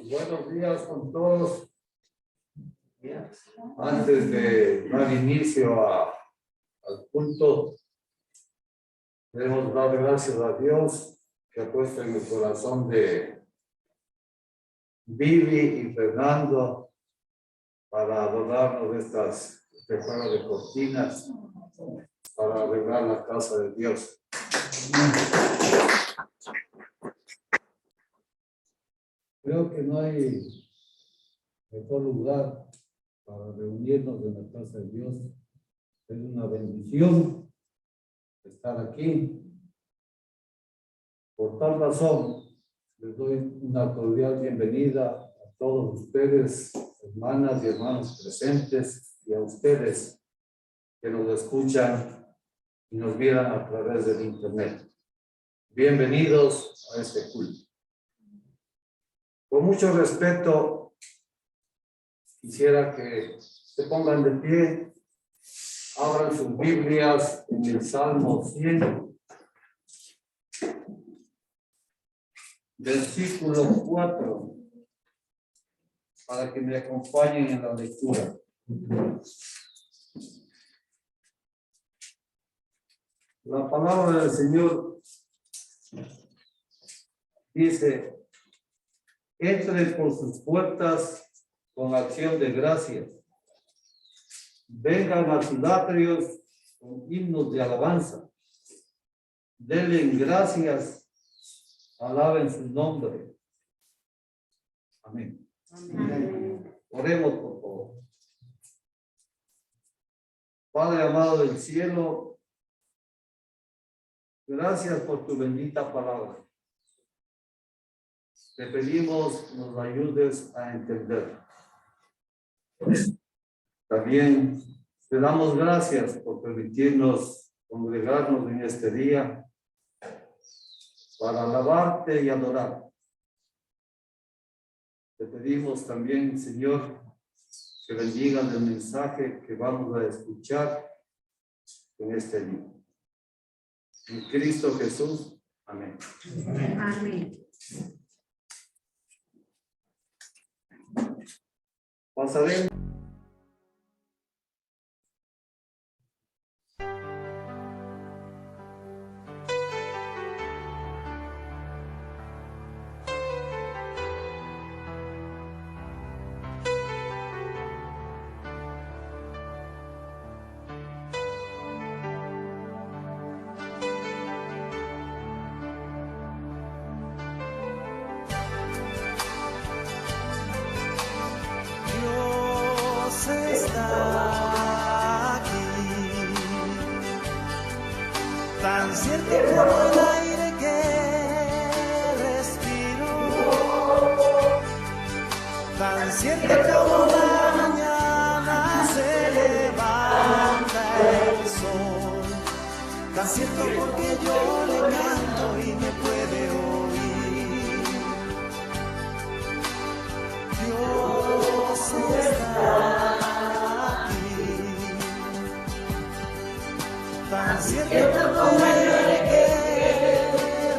Buenos días con todos. Antes de dar inicio al culto, queremos dar gracias a Dios que ha puesto en el corazón de Vivi y Fernando para donarnos este juego de cortinas para arreglar la casa de Dios. Creo que no hay mejor lugar para reunirnos en la casa de Dios. Es una bendición estar aquí. Por tal razón, les doy una cordial bienvenida a todos ustedes, hermanas y hermanos presentes, y a ustedes que nos escuchan y nos miran a través del internet. Bienvenidos a este culto. Con mucho respeto, quisiera que se pongan de pie, abran sus Biblias en el Salmo 100, versículo 4, para que me acompañen en la lectura. La palabra del Señor dice: entre por sus puertas con acción de gracias. Vengan a sus atrios con himnos de alabanza. Denle gracias, alaben su nombre. Amén. Amén. Oremos por favor. Padre amado del cielo, gracias por tu bendita palabra. Te pedimos nos ayudes a entender. También te damos gracias por permitirnos congregarnos en este día para alabarte y adorar. Te pedimos también, Señor, que bendigan el mensaje que vamos a escuchar en este día. En Cristo Jesús. Amén. Amén. Pasaremos. Tan cierto como el aire que respiro, tan cierto como la mañana se levanta el sol, tan cierto porque yo le canto y me puede oír. Dios está aquí, tan cierto como el aire que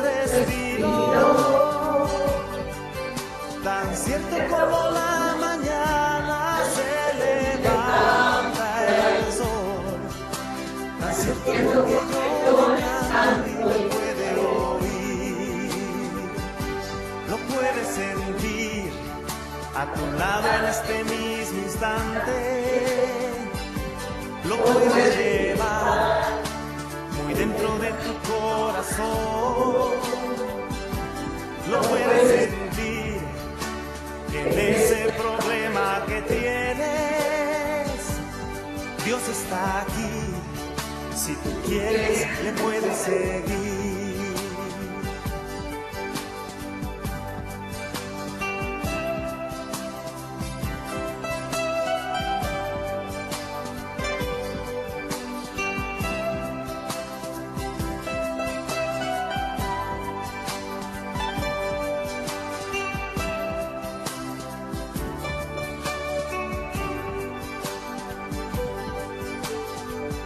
respiro, tan cierto como la mañana se levanta el sol, tan cierto porque yo canto y me puede oír. Lo puedes sentir a tu lado en este mismo instante, lo puedes llevar muy dentro de tu corazón, lo puedes sentir en ese problema que tienes. Dios está aquí, si tú quieres le puedes seguir.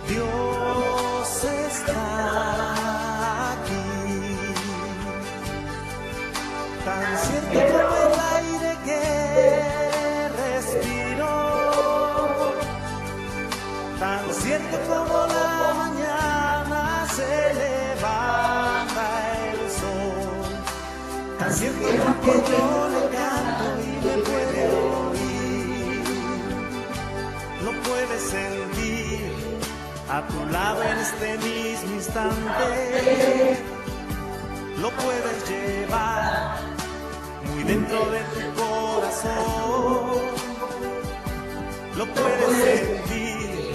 Dios está tan cierto que yo le canto y me puede oír. Lo puedes sentir a tu lado en este mismo instante. Lo puedes llevar muy dentro de tu corazón. Lo puedes sentir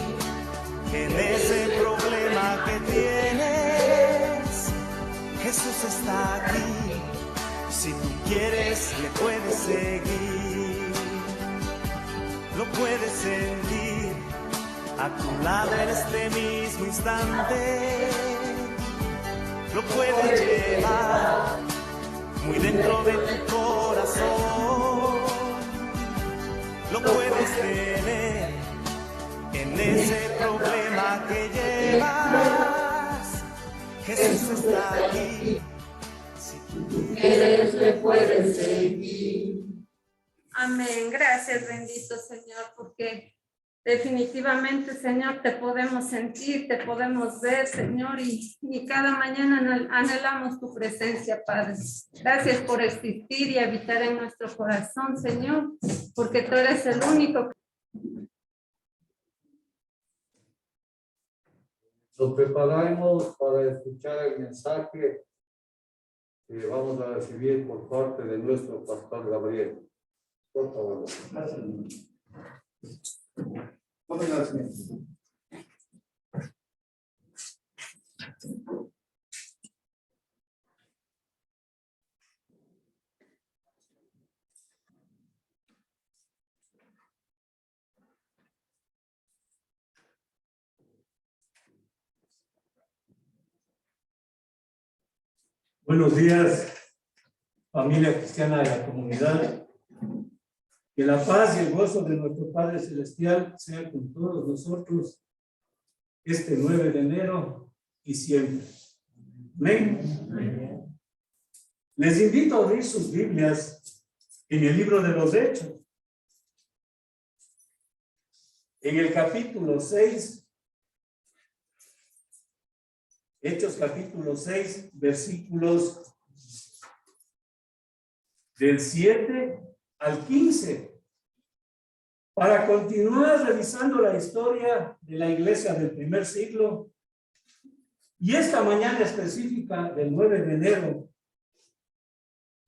en ese problema que tienes. Jesús está aquí. Si tú quieres, le puedes seguir. Lo puedes sentir a tu lado en este mismo instante. Lo puedes llevar muy dentro de tu corazón. Lo puedes tener en ese problema que llevas. Jesús está aquí. Si tú quieres, le puedes seguir. Amén. Gracias, bendito Señor, porque definitivamente, Señor, te podemos sentir, te podemos ver, Señor, y cada mañana anhelamos tu presencia, Padre. Gracias por existir y habitar en nuestro corazón, Señor, porque tú eres el único. Nos preparamos para escuchar el mensaje que vamos a recibir por parte de nuestro pastor Gabriel. Por favor. Buenos días, familia cristiana de la comunidad. Que la paz y el gozo de nuestro Padre Celestial sea con todos nosotros este 9 de enero y siempre. Amén. Les invito a abrir sus Biblias en el libro de los Hechos. En el capítulo 6. Hechos capítulo 6, versículos del 7 al 15. Para continuar revisando la historia de la iglesia del primer siglo. Y esta mañana específica del 9 de enero,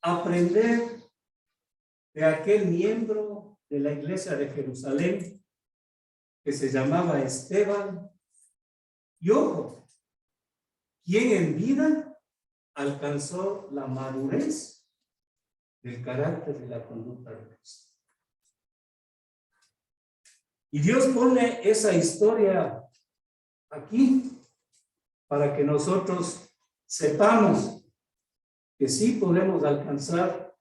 aprender de aquel miembro de la iglesia de Jerusalén que se llamaba Esteban. Y ojo, quien en vida alcanzó la madurez del carácter y la conducta de Cristo. Y Dios pone esa historia aquí para que nosotros sepamos que sí podemos alcanzar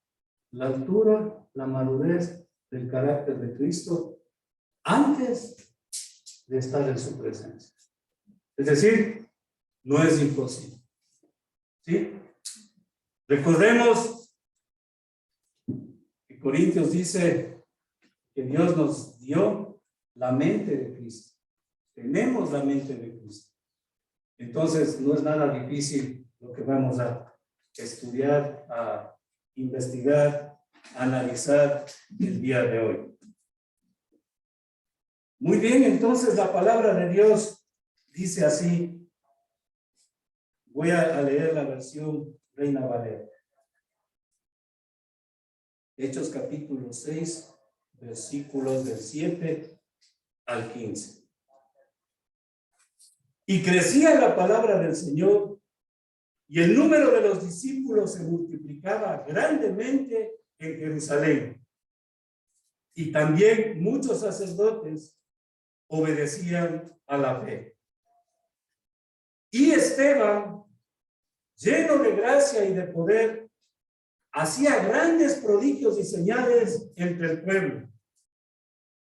la altura, la madurez del carácter de Cristo antes de estar en su presencia. Es decir, no es imposible. ¿Sí? Recordemos que Corintios dice que Dios nos dio la mente de Cristo. Tenemos la mente de Cristo. Entonces, no es nada difícil lo que vamos a estudiar, a investigar, a analizar el día de hoy. Muy bien, entonces la palabra de Dios dice así. Voy a leer la versión Reina Valera. Hechos capítulo 6, versículos del 7 al 15. Y crecía la palabra del Señor, y el número de los discípulos se multiplicaba grandemente en Jerusalén. Y también muchos sacerdotes obedecían a la fe. Y Esteban, lleno de gracia y de poder, hacía grandes prodigios y señales entre el pueblo.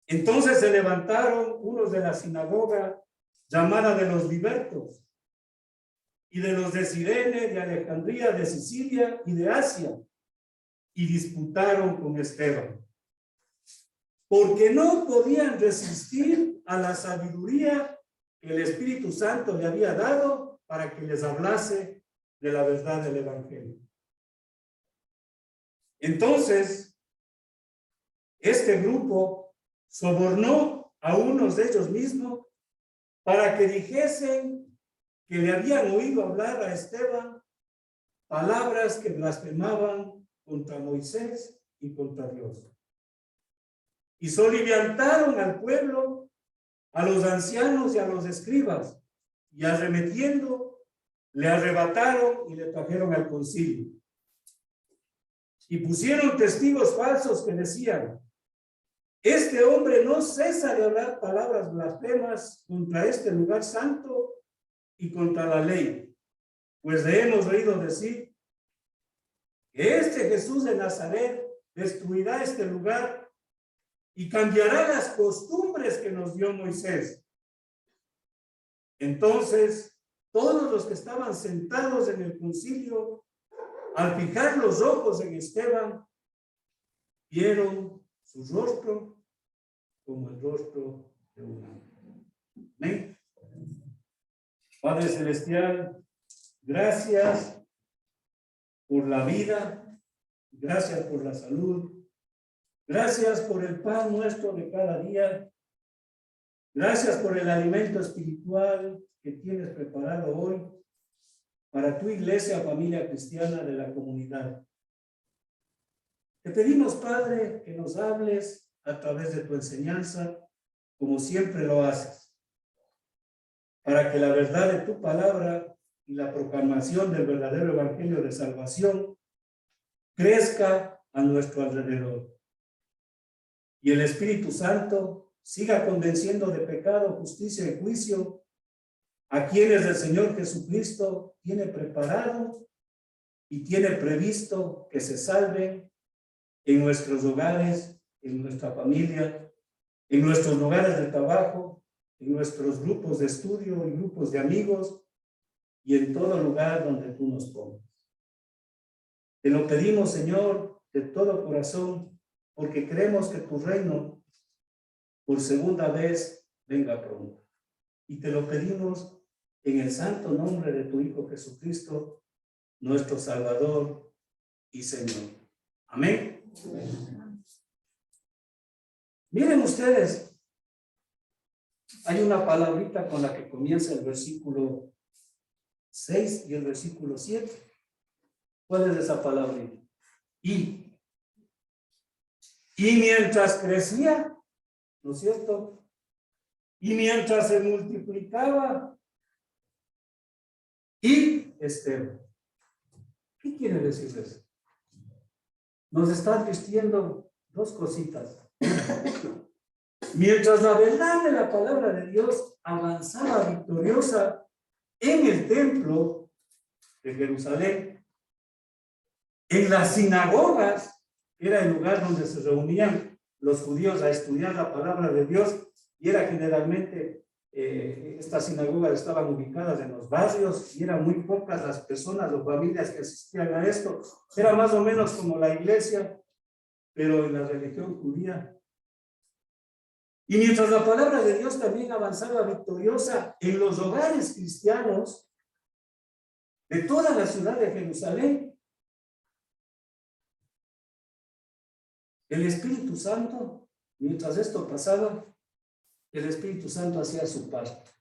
Entonces se levantaron unos de la sinagoga llamada de los libertos, y de los de Cirene, de Alejandría, de Sicilia y de Asia, y disputaron con Esteban, porque no podían resistir a la sabiduría que el Espíritu Santo le había dado para que les hablase de la verdad del Evangelio. Entonces, este grupo sobornó a unos de ellos mismos para que dijesen que le habían oído hablar a Esteban palabras que blasfemaban contra Moisés y contra Dios. Y soliviantaron al pueblo, a los ancianos y a los escribas, y arremetiendo, le arrebataron y le trajeron al concilio. Y pusieron testigos falsos que decían: este hombre no cesa de hablar palabras blasfemas contra este lugar santo y contra la ley, pues le hemos oído decir que este Jesús de Nazaret destruirá este lugar y cambiará las costumbres que nos dio Moisés. Entonces, todos los que estaban sentados en el concilio, al fijar los ojos en Esteban, vieron su rostro como el rostro de un ángel. Amén. Padre Celestial, gracias por la vida, gracias por la salud, gracias por el pan nuestro de cada día, gracias por el alimento espiritual que tienes preparado hoy para tu iglesia, familia cristiana de la comunidad. Te pedimos, Padre, que nos hables a través de tu enseñanza, como siempre lo haces, para que la verdad de tu palabra y la proclamación del verdadero evangelio de salvación crezca a nuestro alrededor. Y el Espíritu Santo siga convenciendo de pecado, justicia y juicio a quienes el Señor Jesucristo tiene preparado y tiene previsto que se salven en nuestros hogares, en nuestra familia, en nuestros lugares de trabajo, en nuestros grupos de estudio y grupos de amigos y en todo lugar donde tú nos pongas. Te lo pedimos, Señor, de todo corazón, porque creemos que tu reino por segunda vez venga pronto. Y te lo pedimos en el santo nombre de tu Hijo Jesucristo, nuestro Salvador y Señor. Amén. Miren ustedes, hay una palabrita con la que comienza el versículo 6 y el versículo 7. ¿Cuál es esa palabrita? Y mientras crecía, ¿no es cierto? Y mientras se multiplicaba, y Esteban. ¿Qué quiere decir eso? Nos está advirtiendo dos cositas. Mientras la verdad de la palabra de Dios avanzaba victoriosa en el templo de Jerusalén, en las sinagogas, que era el lugar donde se reunían los judíos a estudiar la palabra de Dios, y era generalmente, estas sinagogas estaban ubicadas en los barrios, y eran muy pocas las personas o familias que asistían a esto. Era más o menos como la iglesia, pero en la religión judía. Y mientras la palabra de Dios también avanzaba victoriosa en los hogares cristianos de toda la ciudad de Jerusalén, el Espíritu Santo, mientras esto pasaba, el Espíritu Santo hacía su parte.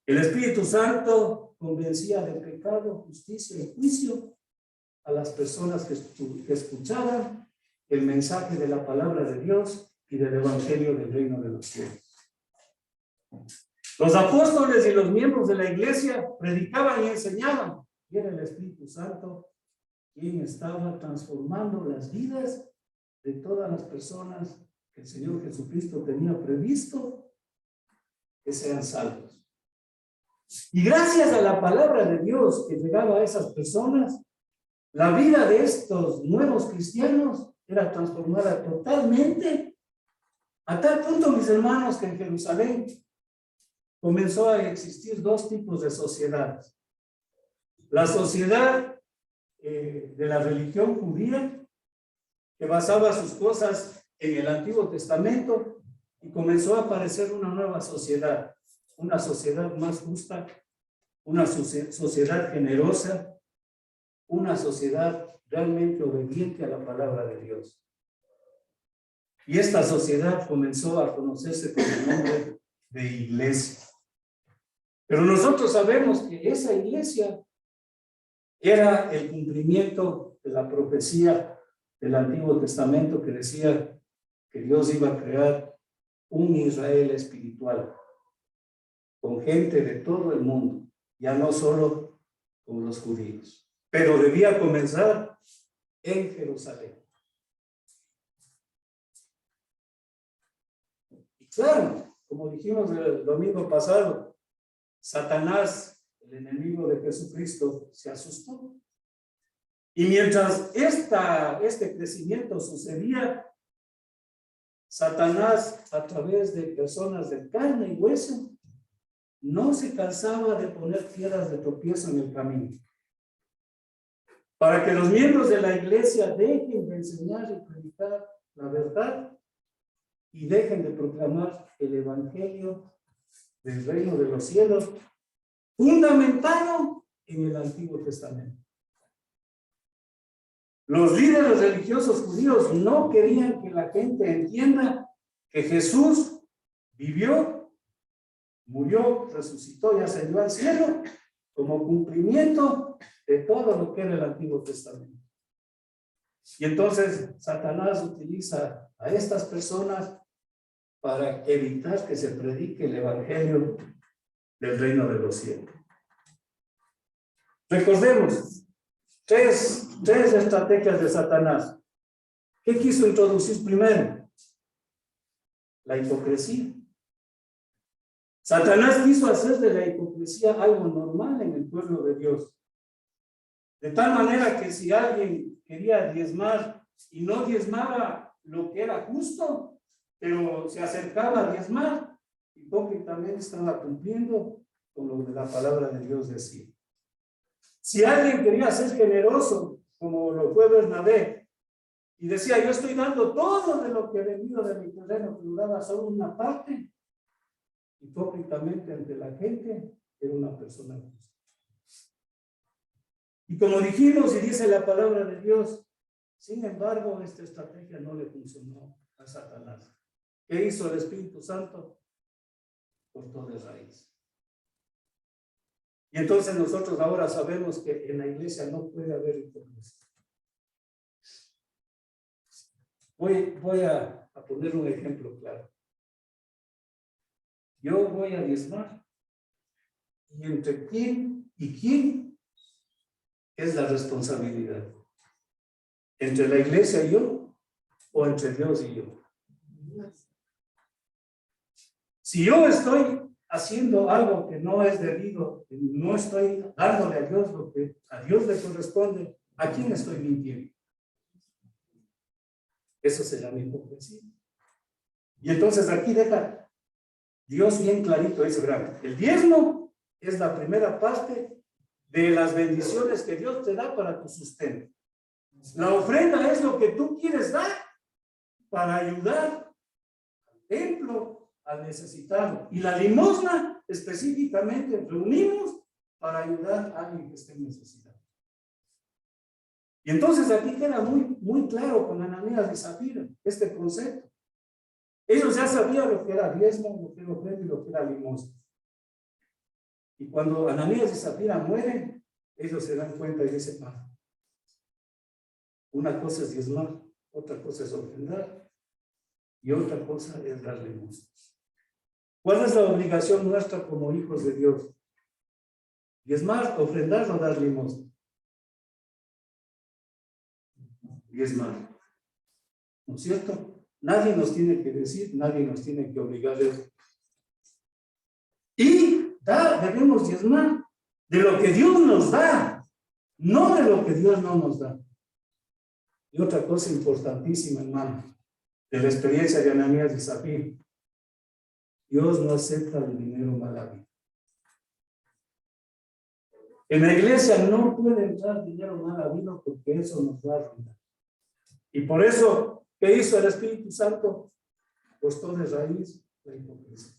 El Espíritu Santo convencía de pecado, justicia y juicio a las personas que escuchaban el mensaje de la palabra de Dios y del evangelio del reino de los cielos. Los apóstoles y los miembros de la iglesia predicaban y enseñaban, y era el Espíritu Santo quien estaba transformando las vidas de todas las personas que el Señor Jesucristo tenía previsto que sean salvos. Y gracias a la palabra de Dios que llegaba a esas personas, la vida de estos nuevos cristianos era transformada totalmente, a tal punto, mis hermanos, que en Jerusalén comenzó a existir dos tipos de sociedades. La sociedad de la religión judía, que basaba sus cosas en el Antiguo Testamento, y comenzó a aparecer una nueva sociedad, una sociedad más justa, una sociedad generosa, una sociedad realmente obediente a la palabra de Dios. Y esta sociedad comenzó a conocerse con el nombre de iglesia. Pero nosotros sabemos que esa iglesia era el cumplimiento de la profecía del Antiguo Testamento que decía que Dios iba a crear un Israel espiritual con gente de todo el mundo, ya no solo con los judíos, pero debía comenzar en Jerusalén. Y claro, como dijimos el domingo pasado, Satanás, el enemigo de Jesucristo, se asustó. Y mientras este crecimiento sucedía, Satanás, a través de personas de carne y hueso, no se cansaba de poner piedras de tropiezo en el camino, para que los miembros de la iglesia dejen de enseñar y predicar la verdad y dejen de proclamar el evangelio del reino de los cielos, fundamentado en el Antiguo Testamento. Los líderes religiosos judíos no querían que la gente entienda que Jesús vivió, murió, resucitó y ascendió al cielo como cumplimiento de todo lo que era el Antiguo Testamento. Y entonces Satanás utiliza a estas personas para evitar que se predique el evangelio del reino de los cielos. Recordemos tres estrategias de Satanás. ¿Qué quiso introducir primero? La hipocresía. Satanás quiso hacer de la hipocresía algo normal en el pueblo de Dios. De tal manera que si alguien quería diezmar y no diezmaba lo que era justo, pero se acercaba a diezmar, hipócritamente estaba cumpliendo con lo que la palabra de Dios decía. Si alguien quería ser generoso, como lo fue Bernabé, y decía, yo estoy dando todo de lo que he venido de mi terreno, pero daba solo una parte, hipócritamente ante la gente, era una persona justa. Y como dijimos y dice la palabra de Dios, sin embargo, esta estrategia no le funcionó a Satanás. ¿Qué hizo el Espíritu Santo? Cortó de raíz. Y entonces nosotros ahora sabemos que en la iglesia no puede haber hipocresía. Voy a poner un ejemplo claro. Yo voy a diezmar. ¿Y entre quién y quién es la responsabilidad? ¿Entre la iglesia y yo o entre Dios y yo? Si yo estoy haciendo algo que no es debido, no estoy dándole a Dios lo que a Dios le corresponde, ¿a quién estoy mintiendo? Eso se llama hipocresía. Y entonces aquí deja Dios bien clarito, dice, verán, el diezmo es la primera parte de las bendiciones que Dios te da para tu sustento. La ofrenda es lo que tú quieres dar para ayudar al templo, al necesitado. Y la limosna, específicamente, reunimos para ayudar a alguien que esté en necesidad. Y entonces aquí queda muy claro con Ananías y Zafira este concepto. Ellos ya sabían lo que era diezmo, lo que era ofrenda y lo que era limosna. Y cuando Ananías y Zafira mueren, ellos se dan cuenta y dicen, una cosa es diezmar, otra cosa es ofrendar y otra cosa es dar limosna. ¿Cuál es la obligación nuestra como hijos de Dios? ¿Diezmar, ofrendar o dar limosna? Diezmar. ¿No es cierto? Nadie nos tiene que decir, nadie nos tiene que obligar a eso. Y debemos diezmar de lo que Dios nos da, no de lo que Dios no nos da. Y otra cosa importantísima, hermano, de la experiencia de Ananías y Zafira. Dios no acepta el dinero mal habido. En la iglesia no puede entrar dinero mal habido porque eso nos va a arruinar. Y por eso, ¿qué hizo el Espíritu Santo? Cortó de raíz la hipocresía.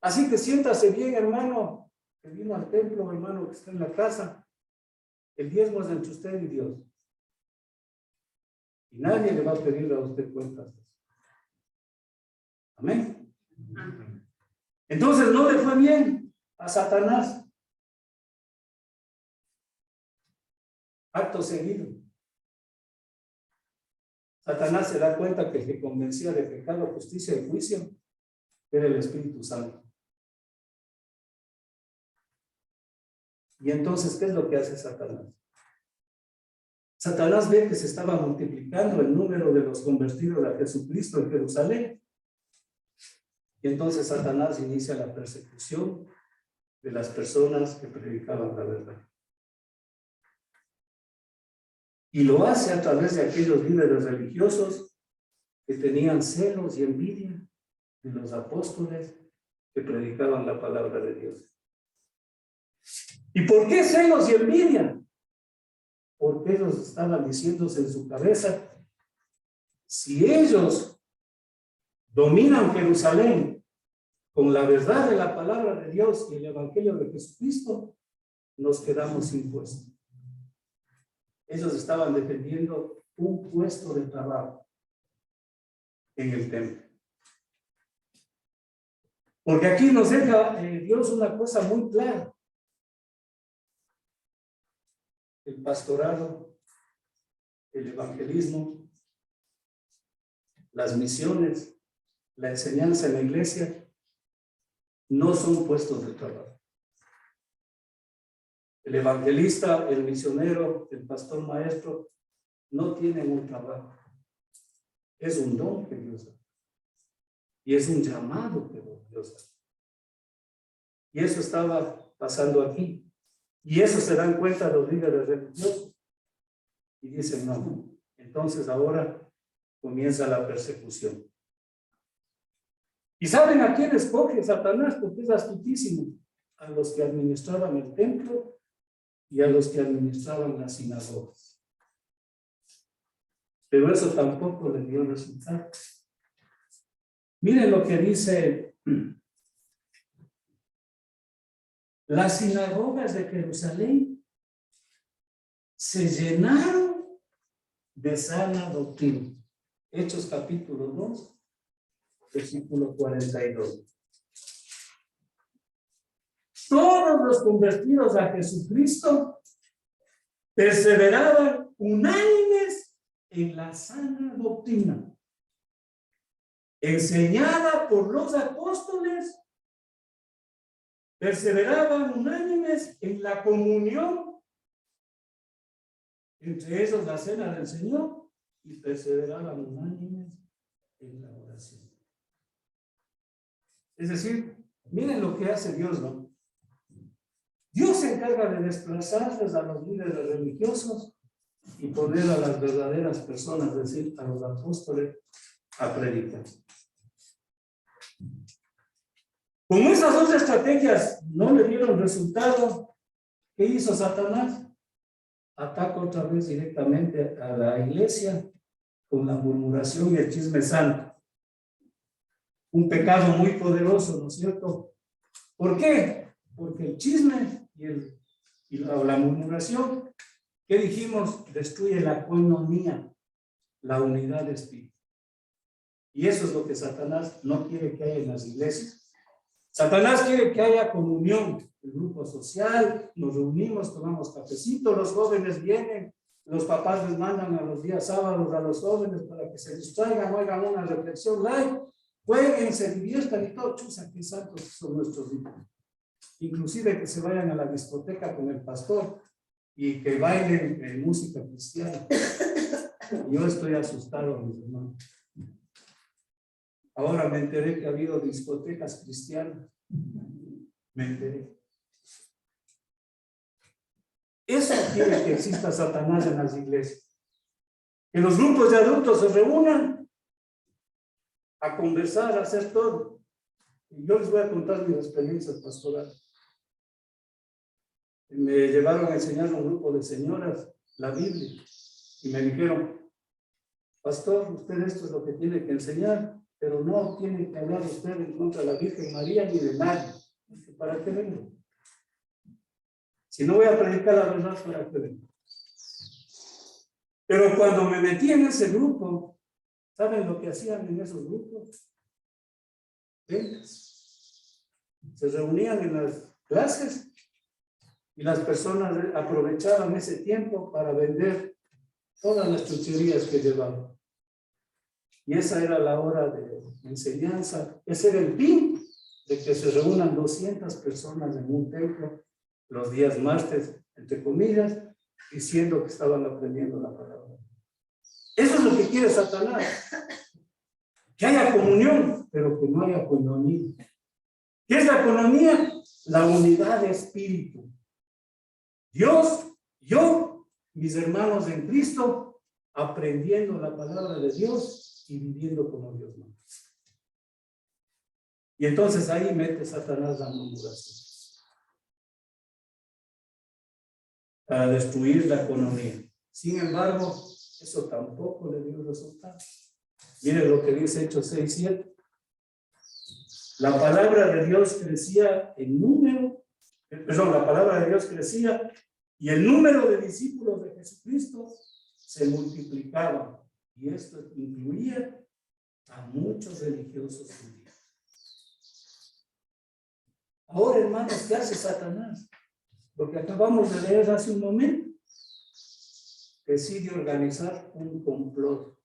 Así que siéntase bien, hermano, que vino al templo, hermano, que está en la casa. El diezmo es entre usted y Dios. Y nadie le va a pedir a usted cuentas. Amén. Entonces no le fue bien a Satanás. Acto seguido, Satanás se da cuenta que el que convencía de pecado, justicia y juicio era el Espíritu Santo. Y entonces, ¿qué es lo que hace Satanás? Satanás ve que se estaba multiplicando el número de los convertidos a Jesucristo en Jerusalén. Y entonces Satanás inicia la persecución de las personas que predicaban la verdad. Y lo hace a través de aquellos líderes religiosos que tenían celos y envidia de los apóstoles que predicaban la palabra de Dios. ¿Y por qué celos y envidia? Porque ellos estaban diciéndose en su cabeza, si ellos dominan Jerusalén con la verdad de la palabra de Dios y el evangelio de Jesucristo, nos quedamos sin puesto. Ellos estaban defendiendo un puesto de trabajo en el templo. Porque aquí nos deja Dios una cosa muy clara. El pastorado, el evangelismo, las misiones, la enseñanza en la iglesia, no son puestos de trabajo. El evangelista, el misionero, el pastor maestro, no tienen un trabajo. Es un don que Dios da. Y es un llamado que Dios da. Y eso estaba pasando aquí. Y eso se dan cuenta los líderes religiosos. Y dicen, no. Entonces ahora comienza la persecución. ¿Y saben a quién escoge Satanás? Porque es astutísimo. A los que administraban el templo y a los que administraban las sinagogas. Pero eso tampoco le dio resultado. Miren lo que dice: las sinagogas de Jerusalén se llenaron de sana doctrina. Hechos capítulo 2, versículo 42. Todos los convertidos a Jesucristo perseveraban unánimes en la sana doctrina, enseñada por los apóstoles, perseveraban unánimes en la comunión, entre ellos la cena del Señor, y perseveraban unánimes en la oración. Es decir, miren lo que hace Dios, ¿no? Dios se encarga de desplazarles a los líderes religiosos y poner a las verdaderas personas, es decir, a los apóstoles, a predicar. Como esas dos estrategias no le dieron resultado, ¿qué hizo Satanás? Ataca otra vez directamente a la iglesia con la murmuración y el chisme santo. Un pecado muy poderoso, ¿no es cierto? ¿Por qué? Porque el chisme y la murmuración, ¿qué dijimos? Destruye la coinonía, la unidad de espíritu. Y eso es lo que Satanás no quiere que haya en las iglesias. Satanás quiere que haya comunión, el grupo social, nos reunimos, tomamos cafecito, los jóvenes vienen, los papás les mandan a los días sábados a los jóvenes para que se distraigan, oigan una reflexión live, jueguen, se diviertan y todo. Chusa, qué santos son nuestros hijos. Inclusive que se vayan a la discoteca con el pastor y que bailen música cristiana. Yo estoy asustado, mis hermanos. Ahora me enteré que ha habido discotecas cristianas. Me enteré. Eso quiere que exista Satanás en las iglesias. Que los grupos de adultos se reúnan a conversar, a hacer todo. Y yo les voy a contar mis experiencias pastorales. Me llevaron a enseñar a un grupo de señoras la Biblia y me dijeron: pastor, usted esto es lo que tiene que enseñar, pero no tiene que hablar usted en contra de la Virgen María ni de nadie. ¿Para qué vengo? Si no voy a predicar la verdad, ¿para qué vengo? Pero cuando me metí en ese grupo, ¿saben lo que hacían en esos grupos? Ventas. Se reunían en las clases y las personas aprovechaban ese tiempo para vender todas las chucherías que llevaban. Y esa era la hora de enseñanza. Ese era el fin de que se reúnan 200 personas en un templo los días martes, entre comillas, diciendo que estaban aprendiendo la palabra. Eso es lo que quiere Satanás. Que haya comunión, pero que no haya coinonía. ¿Qué es la coinonía? La unidad de espíritu. Dios, yo, mis hermanos en Cristo, aprendiendo la palabra de Dios y viviendo como Dios manda. Y entonces ahí mete Satanás la murmuración para destruir la economía. Sin embargo, eso tampoco le dio resultado. Miren lo que dice Hechos 6:7. La palabra de Dios crecía en número, la palabra de Dios crecía y el número de discípulos de Jesucristo se multiplicaba. Y esto incluía a muchos religiosos judíos. Ahora, hermanos, ¿qué hace Satanás? Lo que acabamos de leer hace un momento. Decide organizar un complot.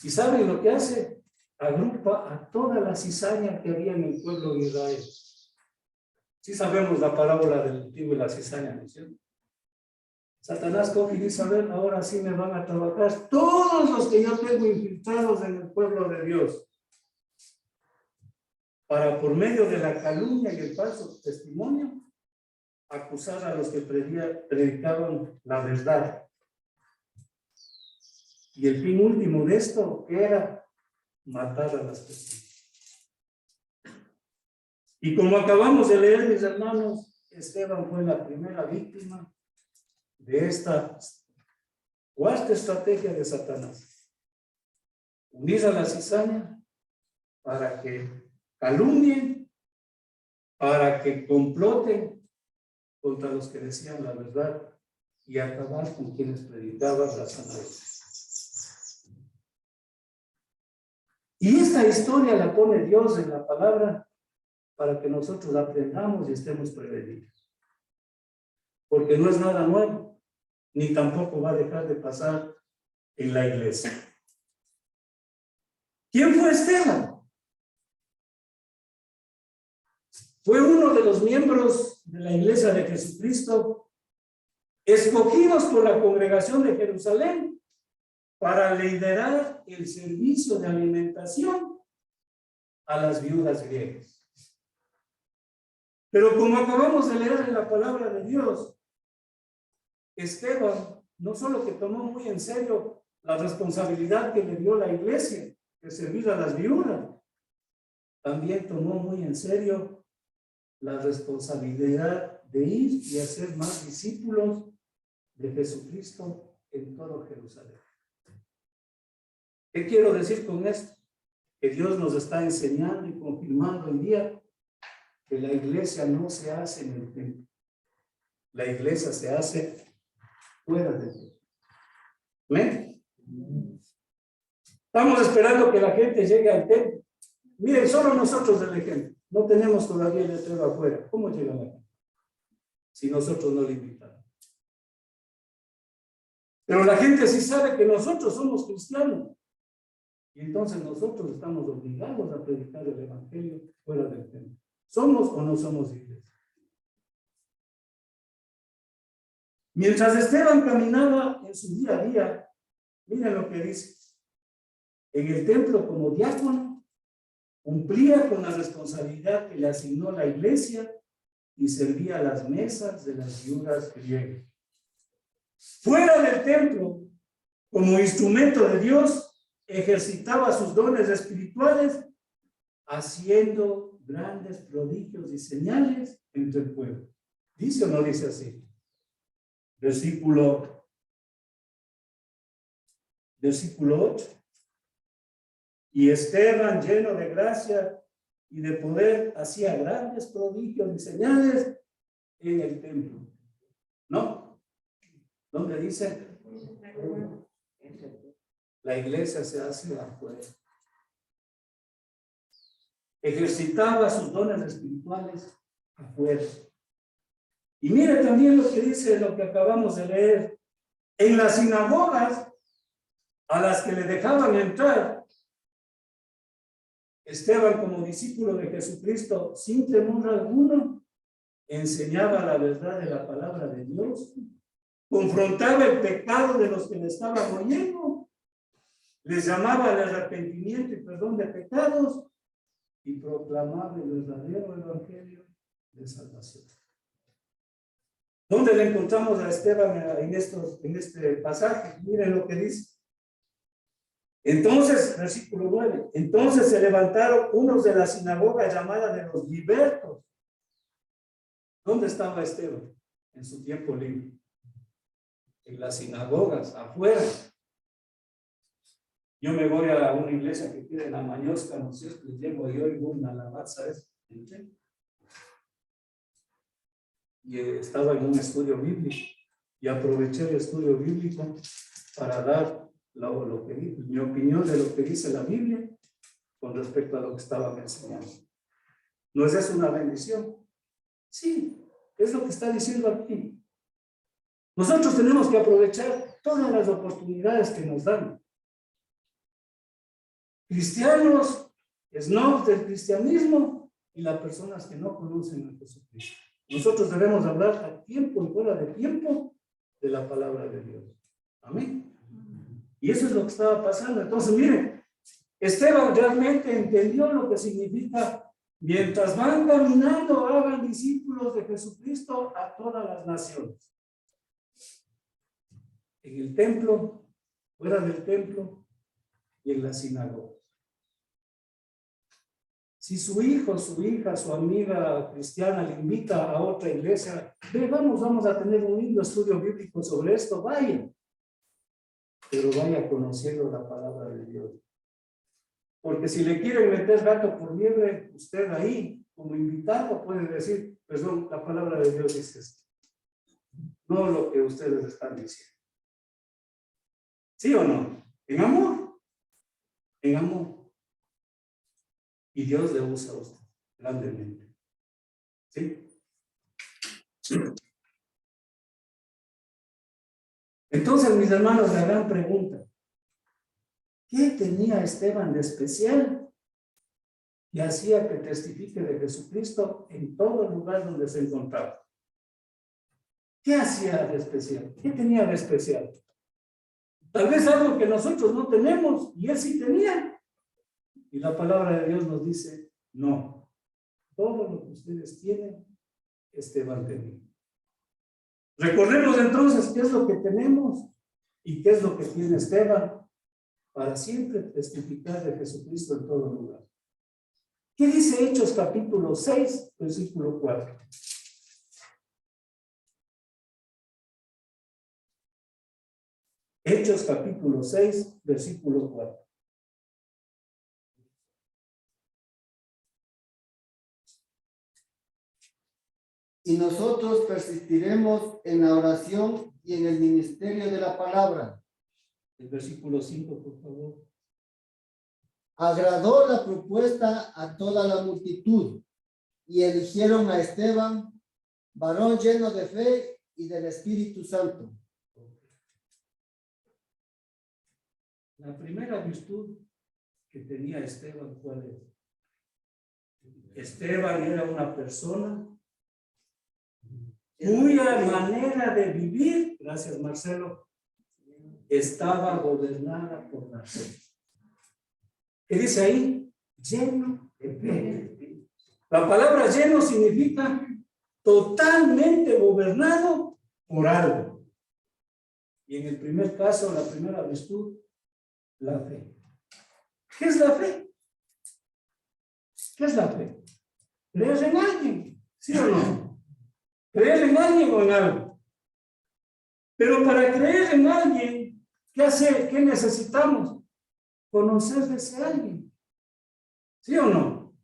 ¿Y saben lo que hace? Agrupa a toda la cizaña que había en el pueblo de Israel. Sí sabemos la parábola del trigo y la cizaña, ¿no es cierto? Satanás coge y dice, a ver, ahora sí me van a trabajar todos los que yo tengo infiltrados en el pueblo de Dios. Para por medio de la calumnia y el falso testimonio, acusar a los que predicaban la verdad. Y el fin último de esto era matar a las personas. Y como acabamos de leer, mis hermanos, Esteban fue la primera víctima de esta cuarta estrategia de Satanás. Unir a la cizaña para que calumnien, para que comploten contra los que decían la verdad y acabar con quienes predicaban la santidad. Y esta historia la pone Dios en la palabra para que nosotros aprendamos y estemos prevenidos. Porque no es nada nuevo, ni tampoco va a dejar de pasar en la iglesia. ¿Quién fue Esteban? Fue uno de los miembros de la iglesia de Jesucristo, escogidos por la congregación de Jerusalén para liderar el servicio de alimentación a las viudas griegas. Pero como acabamos de leer en la palabra de Dios, Esteban no solo que tomó muy en serio la responsabilidad que le dio la iglesia de servir a las viudas, también tomó muy en serio la responsabilidad de ir y hacer más discípulos de Jesucristo en todo Jerusalén. ¿Qué quiero decir con esto? Que Dios nos está enseñando y confirmando hoy día que la iglesia no se hace en el templo. La iglesia se hace fuera del templo. ¿Amén? Estamos esperando que la gente llegue al templo. Miren, solo nosotros del ejemplo. No tenemos todavía el letrero afuera. ¿Cómo llega la gente? Si nosotros no le invitamos. Pero la gente sí sabe que nosotros somos cristianos. Y entonces nosotros estamos obligados a predicar el evangelio fuera del templo. ¿Somos o no somos iglesia? Mientras Esteban caminaba en su día a día, miren lo que dice. En el templo como diácono, cumplía con la responsabilidad que le asignó la iglesia y servía a las mesas de las viudas griegas. Fuera del templo, como instrumento de Dios, ejercitaba sus dones espirituales, haciendo grandes prodigios y señales entre el pueblo. ¿Dice o no dice así? Versículo 8. Y Esteban, lleno de gracia y de poder, hacía grandes prodigios y señales en el templo. ¿No? ¿Dónde dice? La iglesia se hace afuera. Ejercitaba sus dones espirituales afuera. Y mire también lo que dice, lo que acabamos de leer. En las sinagogas a las que le dejaban entrar, Esteban, como discípulo de Jesucristo, sin temor alguno, enseñaba la verdad de la palabra de Dios, confrontaba el pecado de los que le estaban oyendo, les llamaba al arrepentimiento y perdón de pecados y proclamaba el verdadero evangelio de salvación. ¿Dónde le encontramos a Esteban en este pasaje? Miren lo que dice. Entonces, versículo 9, entonces se levantaron unos de la sinagoga llamada de los libertos. ¿Dónde estaba Esteban? En su tiempo libre. En las sinagogas, afuera. Yo me voy a una iglesia que queda en la Mañosca, ¿no es cierto? Y llego y oigo una alabanza, ¿sabes? Y estaba en un estudio bíblico y aproveché el estudio bíblico para dar lo que mi opinión de lo que dice la Biblia con respecto a lo que estaban enseñando. ¿No es eso una bendición? Sí, es lo que está diciendo aquí. Nosotros tenemos que aprovechar todas las oportunidades que nos dan. Cristianos, snobs del cristianismo y las personas que no conocen a Jesucristo. Nosotros debemos hablar a tiempo y fuera de tiempo de la palabra de Dios. Amén. Y eso es lo que estaba pasando. Entonces, miren, Esteban realmente entendió lo que significa: mientras van caminando, hagan discípulos de Jesucristo a todas las naciones. En el templo, fuera del templo y en la sinagoga. Si su hijo, su hija, su amiga cristiana le invita a otra iglesia, vamos a tener un lindo estudio bíblico sobre esto, vaya. Pero vaya conociendo la palabra de Dios. Porque si le quieren meter gato por liebre, usted ahí, como invitado, puede decir, perdón, la palabra de Dios dice esto. No lo que ustedes están diciendo. ¿Sí o no? En amor. En amor. Y Dios le usa a usted grandemente. ¿Sí? Entonces, mis hermanos, la gran pregunta: ¿qué tenía Esteban de especial que hacía que testifique de Jesucristo en todo lugar donde se encontraba? ¿Qué hacía de especial? ¿Qué tenía de especial? Tal vez algo que nosotros no tenemos y él sí tenía. Y la palabra de Dios nos dice: no, todo lo que ustedes tienen, Esteban tenía. Recordemos entonces qué es lo que tenemos y qué es lo que tiene Esteban para siempre testificar de Jesucristo en todo lugar. ¿Qué dice Hechos capítulo 6, versículo 4? Hechos capítulo 6, versículo 4. Y nosotros persistiremos en la oración y en el ministerio de la palabra. El versículo 5, por favor. Agradó la propuesta a toda la multitud y eligieron a Esteban, varón lleno de fe y del Espíritu Santo. La primera virtud que tenía Esteban, ¿cuál es? Esteban era una persona cuya manera de vivir, gracias Marcelo, estaba gobernada por la fe. ¿Qué dice ahí? Lleno de fe. La palabra lleno significa totalmente gobernado por algo. Y en el primer caso, la primera virtud, la fe. ¿Qué es la fe? ¿Qué es la fe? ¿Crees en alguien? ¿Sí o no? ¿Creer en alguien o en algo? Pero para creer en alguien, ¿qué hacer? ¿Qué necesitamos? Conocer de ese alguien. ¿Sí o no?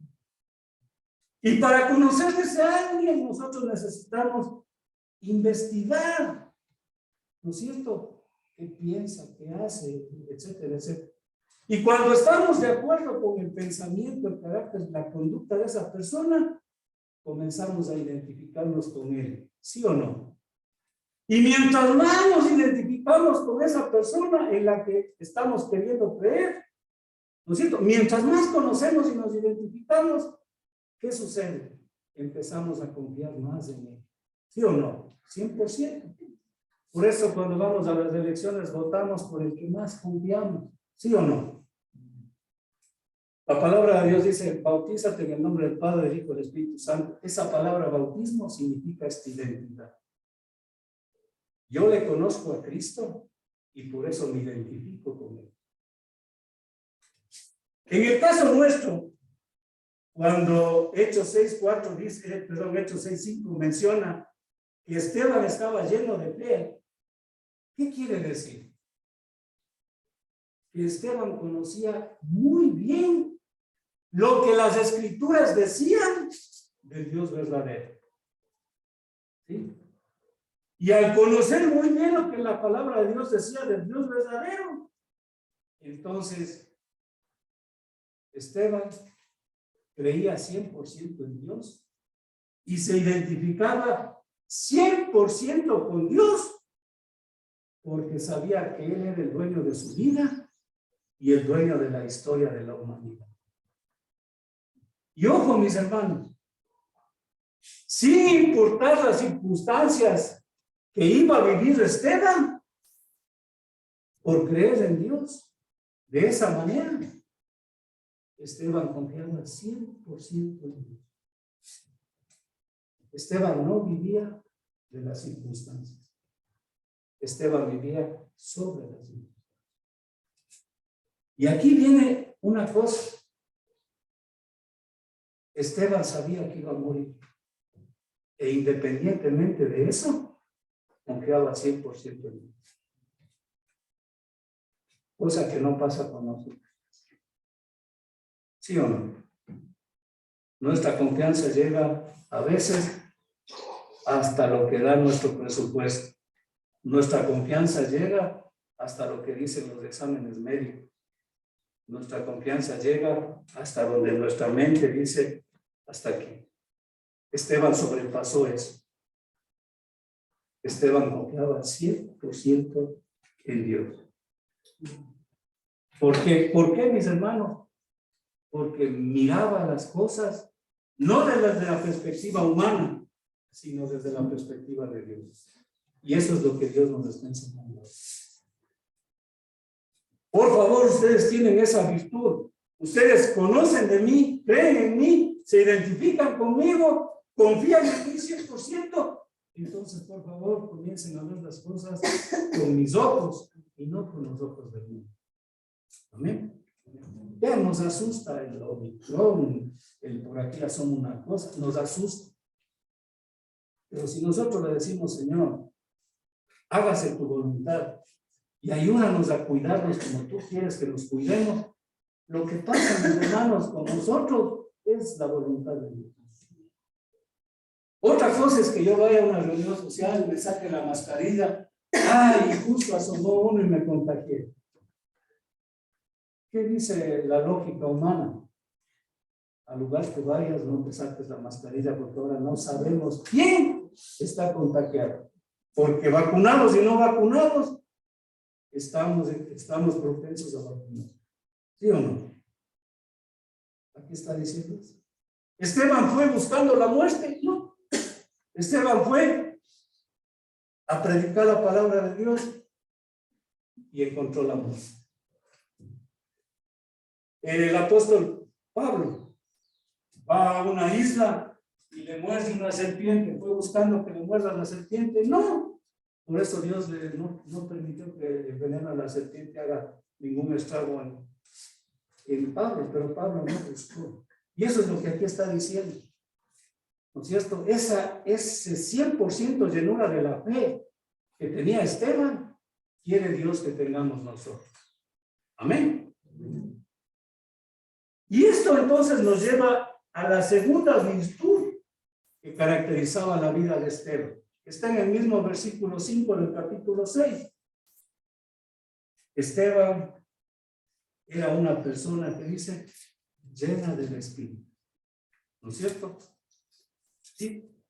Y para conocer a ese alguien, nosotros necesitamos investigar, ¿no es cierto? ¿Qué piensa, qué hace, etcétera, etcétera? Y cuando estamos de acuerdo con el pensamiento, el carácter, la conducta de esa persona, comenzamos a identificarnos con él, ¿sí o no? Y mientras más nos identificamos con esa persona en la que estamos queriendo creer, ¿no es cierto? Mientras más conocemos y nos identificamos, ¿qué sucede? Empezamos a confiar más en él, ¿sí o no? 100%. Por eso cuando vamos a las elecciones votamos por el que más confiamos, ¿sí o no? La palabra de Dios dice, bautízate en el nombre del Padre, del Hijo y del Espíritu Santo. Esa palabra bautismo significa esta identidad. Yo le conozco a Cristo y por eso me identifico con él. En el caso nuestro, cuando Hechos 6:4 dice, Hechos 6:5 menciona que Esteban estaba lleno de fe, ¿qué quiere decir? Que Esteban conocía muy bien lo que las escrituras decían del Dios verdadero. ¿Sí? Y al conocer muy bien lo que la palabra de Dios decía del Dios verdadero, entonces Esteban creía 100% en Dios y se identificaba 100% con Dios porque sabía que Él era el dueño de su vida y el dueño de la historia de la humanidad. Y ojo, mis hermanos, sin importar las circunstancias que iba a vivir Esteban, por creer en Dios, de esa manera, Esteban confiaba 100% en Dios. Esteban no vivía de las circunstancias. Esteban vivía sobre las circunstancias. Y aquí viene una cosa. Esteban sabía que iba a morir. E independientemente de eso, confiaba 100% en Dios. Cosa que no pasa con nosotros. ¿Sí o no? Nuestra confianza llega a veces hasta lo que da nuestro presupuesto. Nuestra confianza llega hasta lo que dicen los exámenes médicos. Nuestra confianza llega hasta donde nuestra mente dice hasta aquí. Esteban sobrepasó eso. Esteban confiaba 100% en Dios. ¿Por qué? ¿Por qué, mis hermanos? Porque miraba las cosas no desde la perspectiva humana, sino desde la perspectiva de Dios. Y eso es lo que Dios nos está enseñando. Por favor, ustedes tienen esa virtud. Ustedes conocen de mí, creen en mí, se identifican conmigo, confían en mí 100%. Entonces, por favor, comiencen a ver las cosas con mis ojos y no con los ojos del mundo. Amén. Ya nos asusta el Omicron, el por aquí asoma una cosa, nos asusta. Pero si nosotros le decimos, Señor, hágase tu voluntad y ayúdanos a cuidarnos como tú quieres que nos cuidemos, lo que pasa, mis hermanos, con nosotros es la voluntad de Dios. Otra cosa es que yo vaya a una reunión social, me saque la mascarilla, y justo asomó uno y me contagié. ¿Qué dice la lógica humana? Al lugar que vayas, no te saques la mascarilla porque ahora no sabemos quién está contagiado. Porque vacunados y no vacunados, estamos propensos a vacunar. ¿Sí o no? Aquí está diciendo eso. Esteban fue buscando la muerte, no. Esteban fue a predicar la palabra de Dios y encontró la muerte. El apóstol Pablo va a una isla y le muerde una serpiente. Fue buscando que le muerda la serpiente. No. Por eso Dios no permitió que el veneno a la serpiente haga ningún estrago en Pablo, pero Pablo no buscó. Y eso es lo que aquí está diciendo. ¿No es cierto? Ese 100% llenura de la fe que tenía Esteban, quiere Dios que tengamos nosotros. Amén. Y esto entonces nos lleva a la segunda virtud que caracterizaba la vida de Esteban. Está en el mismo versículo 5 del capítulo 6. Esteban era una persona que dice llena del Espíritu. ¿No es cierto? Sí.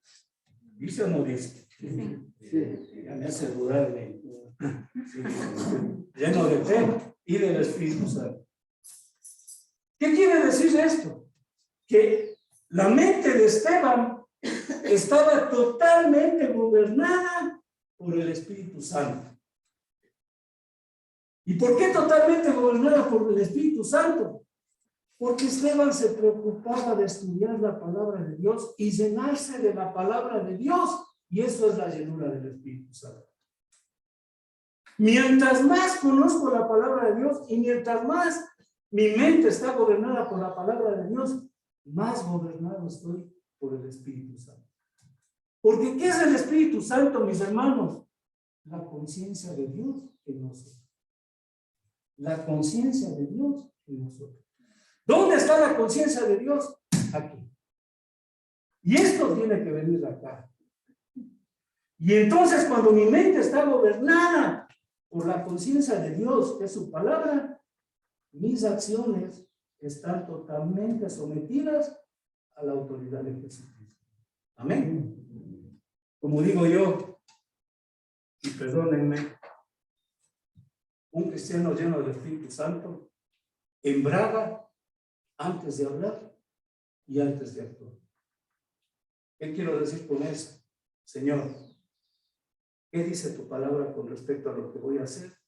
¿Dice o no dice? Sí. Ya me hace dudar de... Sí. Lleno de fe y del Espíritu Santo. ¿Qué quiere decir esto? Que la mente de Esteban estaba totalmente gobernada por el Espíritu Santo. ¿Y por qué totalmente gobernada por el Espíritu Santo? Porque Esteban se preocupaba de estudiar la palabra de Dios y llenarse de la palabra de Dios. Y eso es la llenura del Espíritu Santo. Mientras más conozco la palabra de Dios y mientras más mi mente está gobernada por la palabra de Dios, más gobernado estoy por el Espíritu Santo. Porque ¿qué es el Espíritu Santo, mis hermanos? La conciencia de Dios en nosotros. La conciencia de Dios en nosotros. ¿Dónde está la conciencia de Dios? Aquí. Y esto tiene que venir acá. Y entonces cuando mi mente está gobernada por la conciencia de Dios, que es su palabra, mis acciones están totalmente sometidas a la autoridad de Jesucristo. Amén. Como digo yo, y perdónenme, un cristiano lleno del Espíritu Santo embraga antes de hablar y antes de actuar. ¿Qué quiero decir con eso? Señor, ¿qué dice tu palabra con respecto a lo que voy a hacer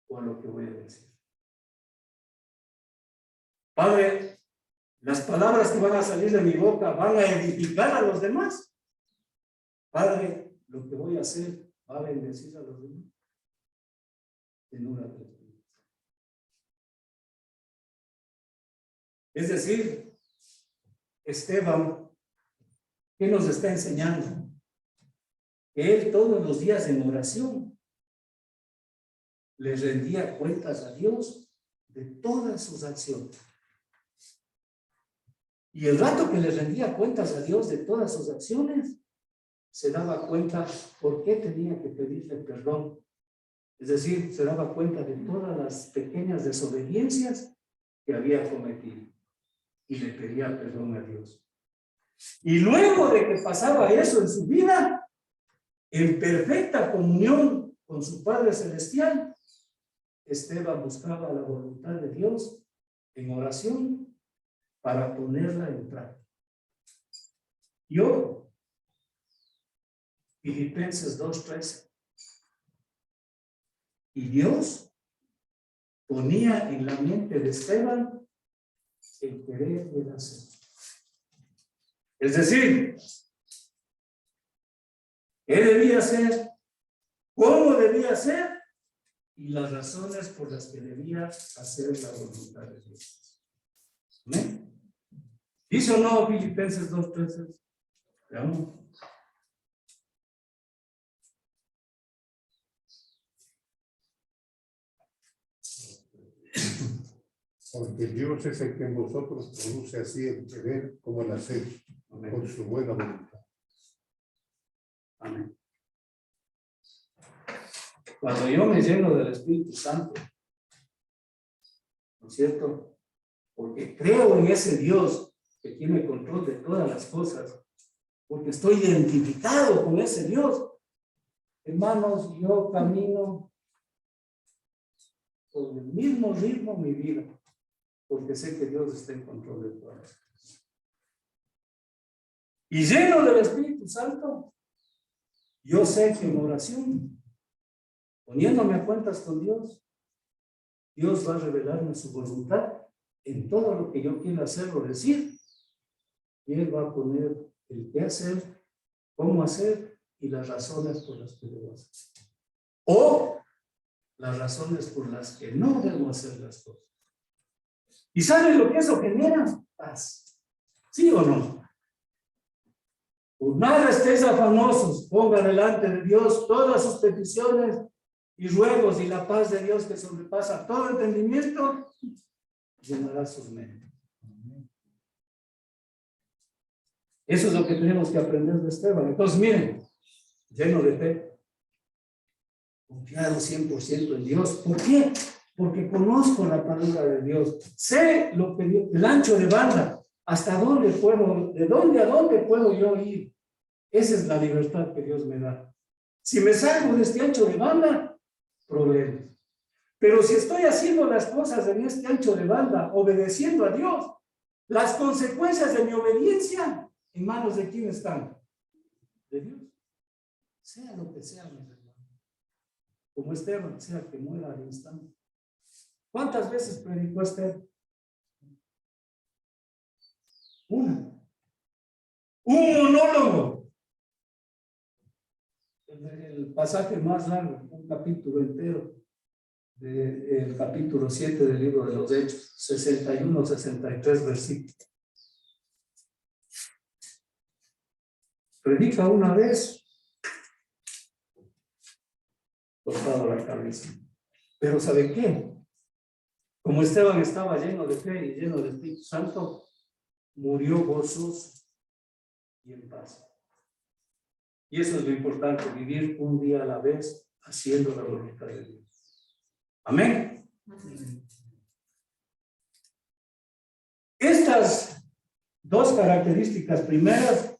o a lo que voy a decir? Padre, las palabras que van a salir de mi boca van a edificar a los demás. Padre, lo que voy a hacer va a bendecir a los demás. En una perspectiva. Es decir, Esteban, ¿qué nos está enseñando? Que él todos los días en oración le rendía cuentas a Dios de todas sus acciones. Y el rato que le rendía cuentas a Dios de todas sus acciones, se daba cuenta por qué tenía que pedirle perdón. Es decir, se daba cuenta de todas las pequeñas desobediencias que había cometido y le pedía perdón a Dios. Y luego de que pasaba eso en su vida, en perfecta comunión con su Padre Celestial, Esteban buscaba la voluntad de Dios en oración para ponerla en práctica. Yo, Filipenses 2:13. Y Dios ponía en la mente de Esteban el querer y el hacer. Es decir, ¿qué debía hacer? ¿Cómo debía hacer? Y las razones por las que debía hacer la voluntad de Dios. ¿Amén? ¿Dice o no Filipenses 2:13? Veamos. Porque Dios es el que en vosotros produce así el querer como el hacer, con su buena voluntad. Amén. Cuando yo me lleno del Espíritu Santo, ¿no es cierto? Porque creo en ese Dios que tiene control de todas las cosas, porque estoy identificado con ese Dios. Hermanos, yo camino con el mismo ritmo mi vida, porque sé que Dios está en control de todas las cosas. Y lleno del Espíritu Santo, yo sé que en oración, poniéndome a cuentas con Dios, Dios va a revelarme su voluntad en todo lo que yo quiera hacer o decir. Y Él va a poner el qué hacer, cómo hacer y las razones por las que debo hacer. O las razones por las que no debo hacer las cosas. ¿Y saben lo que eso genera? Paz. ¿Sí o no? Por nada estéis afanosos, ponga delante de Dios todas sus peticiones y ruegos, y la paz de Dios que sobrepasa todo entendimiento llenará sus mentes. Eso es lo que tenemos que aprender de Esteban. Entonces, miren, lleno de fe, confiado 100% en Dios. ¿Por qué? Porque conozco la palabra de Dios. Sé lo que el ancho de banda, hasta dónde puedo, de dónde a dónde puedo yo ir. Esa es la libertad que Dios me da. Si me salgo de este ancho de banda, problemas. Pero si estoy haciendo las cosas en este ancho de banda, obedeciendo a Dios, las consecuencias de mi obediencia, ¿en manos de quién están? De Dios. Sea lo que sea, mis hermanos. Como Esteban, sea que muera al instante. ¿Cuántas veces predicó Esteban? Una. Un monólogo. El pasaje más largo, un capítulo entero, del capítulo 7 del libro de los Hechos, 61, 63 versículos. Predica una vez, cortado la cabeza. Pero ¿sabe qué? Como Esteban estaba lleno de fe y lleno de Espíritu Santo, murió gozoso y en paz. Y eso es lo importante, vivir un día a la vez haciendo la voluntad de Dios. Amén. Estas dos características primeras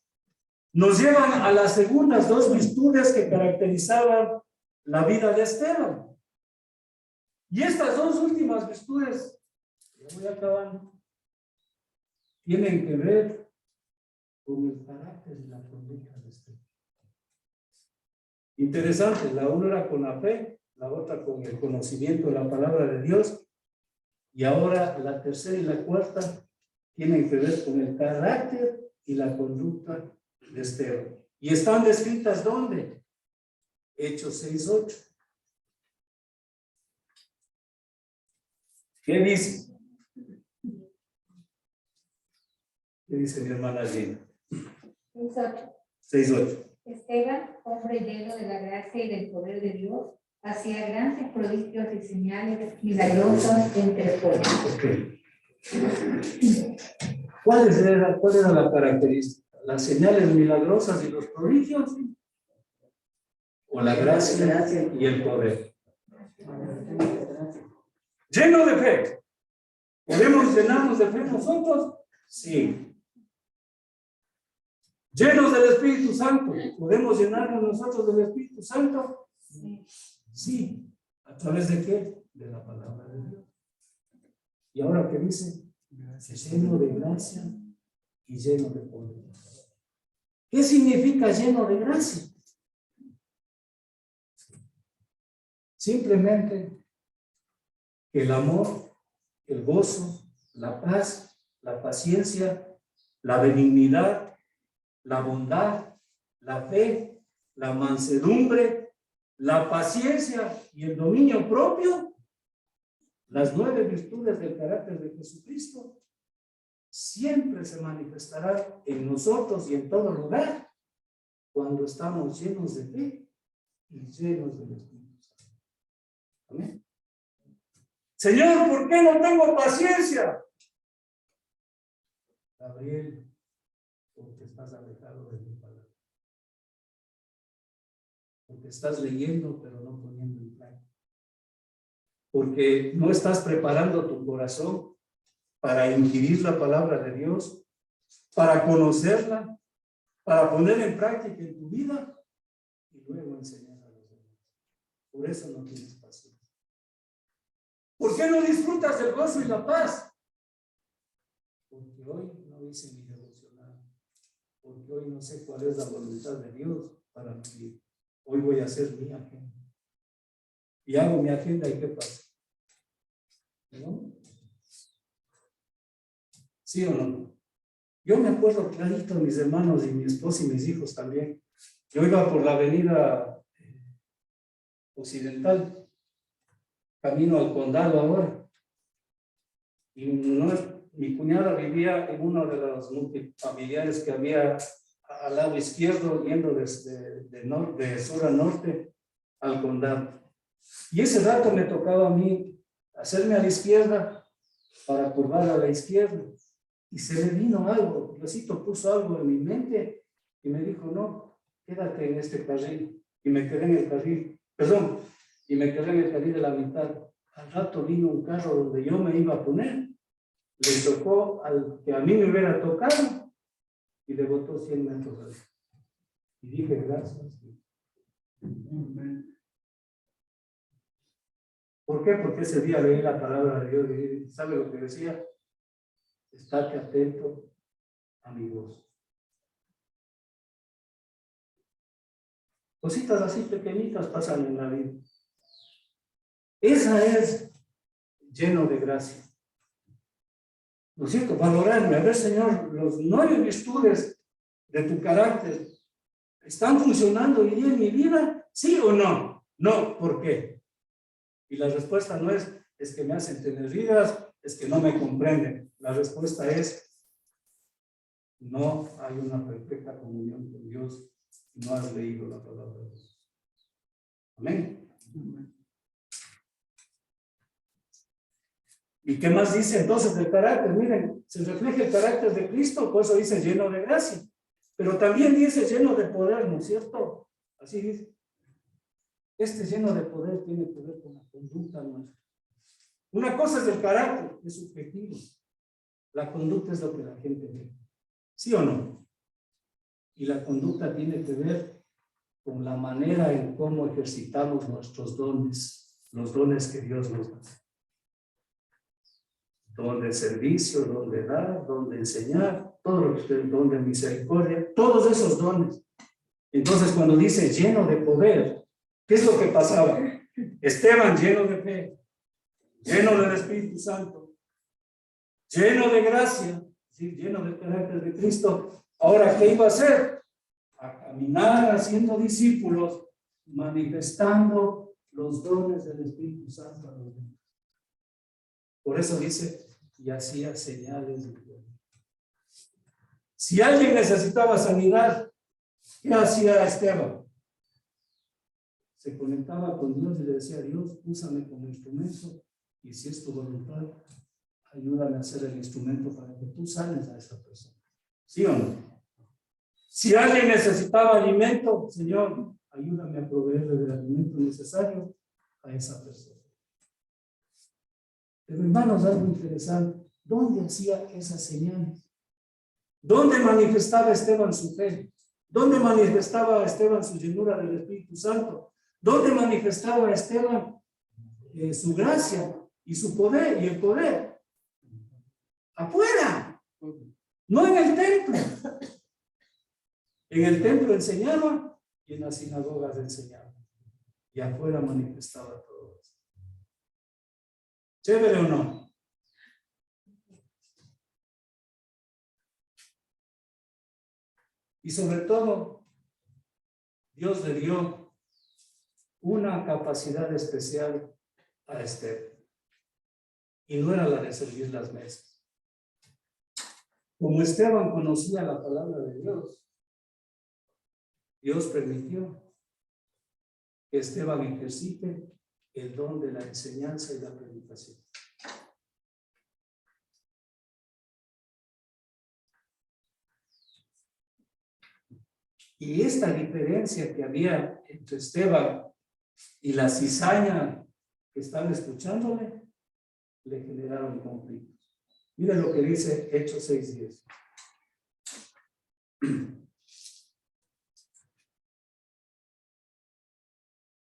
nos llevan a las segundas dos virtudes que caracterizaban la vida de Esteban. Y estas dos últimas virtudes, ya voy acabando, tienen que ver con el carácter y la conducta de Esteban. Interesante, la una era con la fe, la otra con el conocimiento de la palabra de Dios, y ahora la tercera y la cuarta tienen que ver con el carácter y la conducta de Esteban. ¿Y están descritas dónde? Hechos 6:8. ¿Qué dice? ¿Qué dice mi hermana Gina? 6:8. Esteban, hombre lleno de la gracia y del poder de Dios, hacía grandes prodigios y señales milagrosas entre el pueblo. Okay. ¿Cuál era la característica? ¿Las señales milagrosas y los prodigios? ¿O la gracia y el poder? Lleno de fe. ¿Podemos llenarnos de fe nosotros? Sí. Llenos del Espíritu Santo. ¿Podemos llenarnos nosotros del Espíritu Santo? Sí. Sí. ¿A través de qué? De la palabra de Dios. ¿Y ahora qué dice? Lleno de gracia y lleno de poder. ¿Qué significa lleno de gracia? Simplemente que el amor, el gozo, la paz, la paciencia, la benignidad, la bondad, la fe, la mansedumbre, la paciencia y el dominio propio, las 9 virtudes del carácter de Jesucristo, siempre se manifestará en nosotros y en todo lugar cuando estamos llenos de fe y llenos del Espíritu Santo. Amén. Señor, ¿por qué no tengo paciencia? Gabriel, porque estás alejado de mi palabra. Porque estás leyendo pero no poniendo en práctica. Porque no estás preparando tu corazón para inquirir la palabra de Dios, para conocerla, para poner en práctica en tu vida y luego enseñar a los demás. Por eso no tienes paciencia. ¿Por qué no disfrutas del gozo y la paz? Porque hoy no hice mi devocional. Porque hoy no sé cuál es la voluntad de Dios para mi vida. Hoy voy a hacer mi agenda. Y hago mi agenda y ¿qué pasa? ¿No? ¿Sí o no? Yo me acuerdo clarito, mis hermanos y mi esposa y mis hijos también. Yo iba por la avenida Occidental, camino al condado ahora. Y mi cuñada vivía en uno de los multifamiliares que había al lado izquierdo, yendo de sur a norte al condado. Y ese rato me tocaba a mí hacerme a la izquierda para curvar a la izquierda. Y se me vino algo, Diosito puso algo en mi mente y me dijo, no, quédate en este carril. Y me quedé en el carril, perdón, y me quedé en el carril de la mitad. Al rato vino un carro donde yo me iba a poner, le tocó al que a mí me hubiera tocado y le botó 100 metros ahí. Y dije, gracias. ¿Por qué? Porque ese día leí la palabra de Dios y ¿sabe lo que decía? Estate atento a mi voz. Cositas así pequeñitas pasan en la vida. Esa es lleno de gracia. ¿No es cierto? Valorarme. A ver, Señor, los 9 virtudes de tu carácter ¿están funcionando hoy día en mi vida? ¿Sí o no? No, ¿por qué? Y la respuesta no es que me hacen tener heridas, es que no me comprenden. La respuesta es, no hay una perfecta comunión con Dios, no has leído la palabra de Dios. Amén. ¿Y qué más dice entonces del carácter? Miren, se refleja el carácter de Cristo, por eso dice lleno de gracia. Pero también dice lleno de poder, ¿no es cierto? Así dice. Este lleno de poder tiene que ver con la conducta nuestra. Una cosa es el carácter, es subjetivo. La conducta es lo que la gente ve. ¿Sí o no? Y la conducta tiene que ver con la manera en cómo ejercitamos nuestros dones, los dones que Dios nos da. Don de servicio, don de dar, don de enseñar, todo lo que usted, don de misericordia, todos esos dones. Entonces, cuando dice lleno de poder, ¿qué es lo que pasaba? Esteban lleno de fe, lleno del Espíritu Santo, lleno de gracia, ¿sí? Lleno del carácter de Cristo. Ahora, ¿qué iba a hacer? A caminar haciendo discípulos, manifestando los dones del Espíritu Santo a los demás. Por eso dice, y hacía señales de poder. Si alguien necesitaba sanidad, ¿qué hacía Esteban? Se conectaba con Dios y le decía, Dios, úsame como instrumento, y si es tu voluntad, ayúdame a ser el instrumento para que tú sanes a esa persona. ¿Sí o no? Si alguien necesitaba alimento, Señor, ayúdame a proveerle del alimento necesario a esa persona. Pero hermanos, algo interesante, ¿dónde hacía esas señales? ¿Dónde manifestaba Esteban su fe? ¿Dónde manifestaba Esteban su llenura del Espíritu Santo? ¿Dónde manifestaba Esteban su gracia y su poder y el poder? Afuera, no en el templo. En el templo enseñaba y en las sinagogas enseñaba. Y afuera manifestaba todo eso. ¿Chévere o no? Y sobre todo, Dios le dio una capacidad especial a Esteban. Y no era la de servir las mesas. Como Esteban conocía la palabra de Dios, Dios permitió que Esteban ejercite el don de la enseñanza y la predicación. Y esta diferencia que había entre Esteban y la cizaña que estaban escuchándole, le generaron conflictos. Miren lo que dice Hechos 6:10.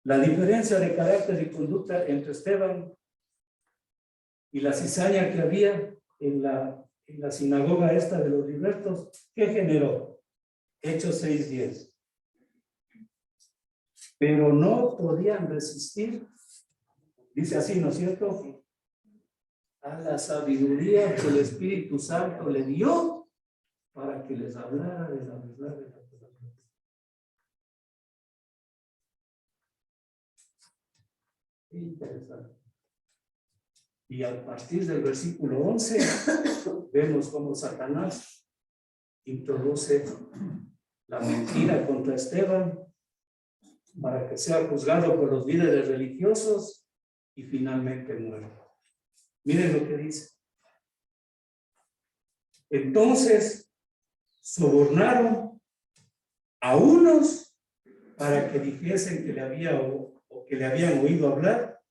La diferencia de carácter y conducta entre Esteban y la cizaña que había en la sinagoga esta de los libertos, ¿qué generó? Hechos 6:10. Pero no podían resistir, dice así, ¿no es cierto? A la sabiduría que el Espíritu Santo le dio para que les hablara de la verdad de la palabra. Qué interesante. Y a partir del versículo 11, vemos cómo Satanás introduce la mentira contra Esteban para que sea juzgado por los líderes religiosos y finalmente muera. Miren lo que dice. Entonces, sobornaron a unos para que dijesen que le habían oído hablar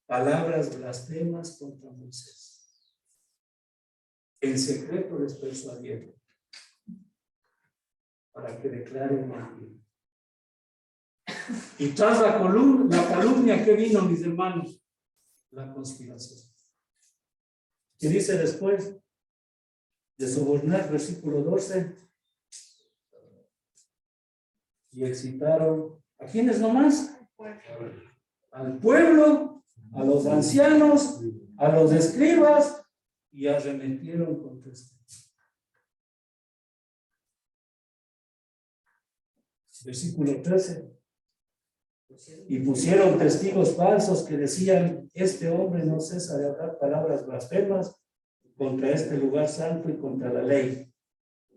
palabras blasfemas contra Moisés. En secreto les persuadieron para que declaren mentira. Y tras la calumnia que vino, mis hermanos, la conspiración. ¿Qué dice después de sobornar? Versículo 12. Y excitaron, ¿a quiénes nomás? Al pueblo, a los ancianos, a los escribas, y arremetieron contra este. Versículo 13. Y pusieron testigos falsos que decían: este hombre no cesa de hablar palabras blasfemas contra este lugar santo y contra la ley.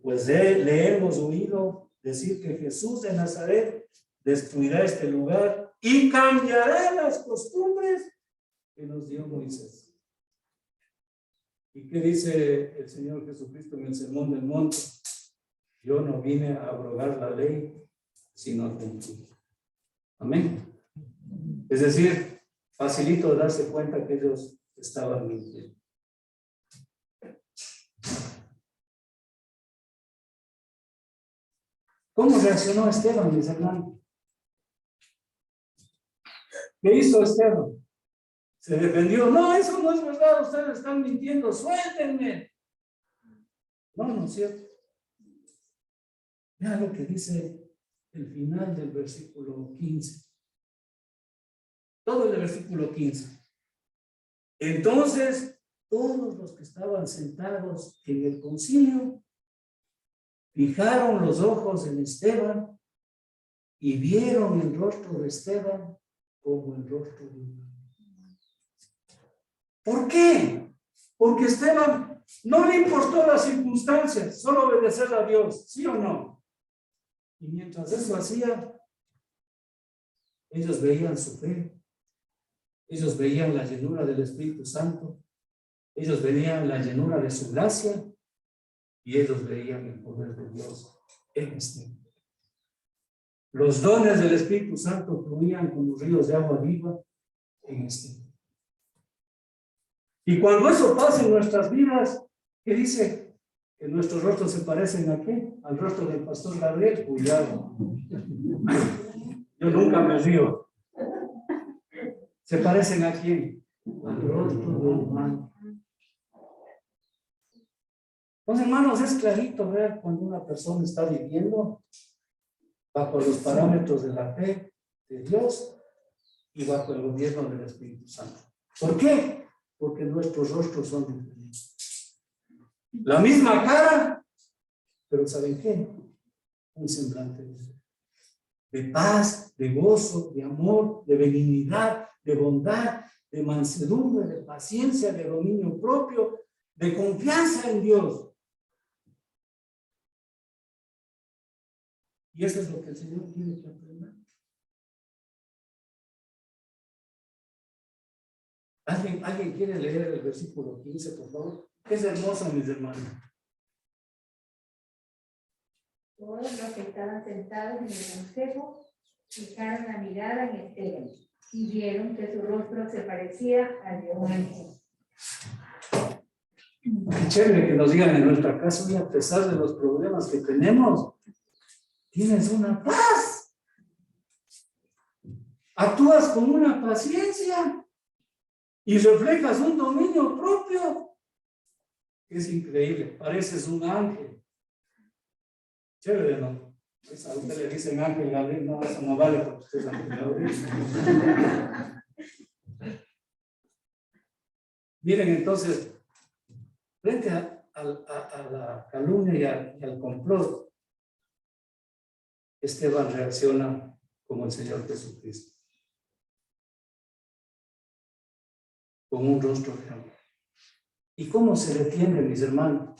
Pues le hemos oído decir que Jesús de Nazaret destruirá este lugar y cambiará las costumbres que nos dio Moisés. ¿Y qué dice el Señor Jesucristo en el Sermón del Monte? Yo no vine a abrogar la ley, sino a cumplir. Amén. Es decir, facilito darse cuenta que ellos estaban mintiendo. ¿Cómo reaccionó Esteban, mis hermanos? ¿Qué hizo Esteban? Se defendió. No, eso no es verdad, ustedes están mintiendo, suéltenme. No, no es cierto. Vean lo que dice el final del versículo 15. Todo el versículo 15. Entonces, todos los que estaban sentados en el concilio fijaron los ojos en Esteban y vieron el rostro de Esteban como el rostro de un ángel. ¿Por qué? Porque Esteban no le importó las circunstancias, solo obedecer a Dios, ¿sí o no? Y mientras eso hacía, ellos veían su fe, ellos veían la llenura del Espíritu Santo, ellos veían la llenura de su gracia y ellos veían el poder de Dios en Esteban. Los dones del Espíritu Santo fluían como ríos de agua viva en Esteban. Y cuando eso pasa en nuestras vidas, ¿qué dice? Que nuestros rostros se parecen ¿a qué? Al rostro del pastor Gabriel. Cuidado. Yo nunca me río. ¿Se parecen a quién? Al rostro del humano. Pues hermanos, es clarito ver cuando una persona está viviendo bajo los parámetros de la fe de Dios y bajo el gobierno del Espíritu Santo. ¿Por qué? Porque nuestros rostros son diferentes. La misma cara, pero ¿saben qué? Un semblante de paz, de gozo, de amor, de benignidad, de bondad, de mansedumbre, de paciencia, de dominio propio, de confianza en Dios. Y eso es lo que el Señor quiere que aprenda. ¿Alguien quiere leer el versículo 15, por favor? Es hermoso, mis hermanos. Todos los que estaban sentados en el consejo fijaron la mirada en Esteban y vieron que su rostro se parecía al de un ángel. Qué chévere que nos digan en nuestra casa, y a pesar de los problemas que tenemos, tienes una paz. Actúas con una paciencia y reflejas un dominio propio. Es increíble, pareces un ángel. Chévere, ¿no? Pues a usted le dicen ángel Gabriel, no, eso no vale porque usted es ángel Gabriel. Miren, entonces, frente a la calumnia y al complot, Esteban reacciona como el Señor Jesucristo, con un rostro de amor. ¿Y cómo se defiende, mis hermanos?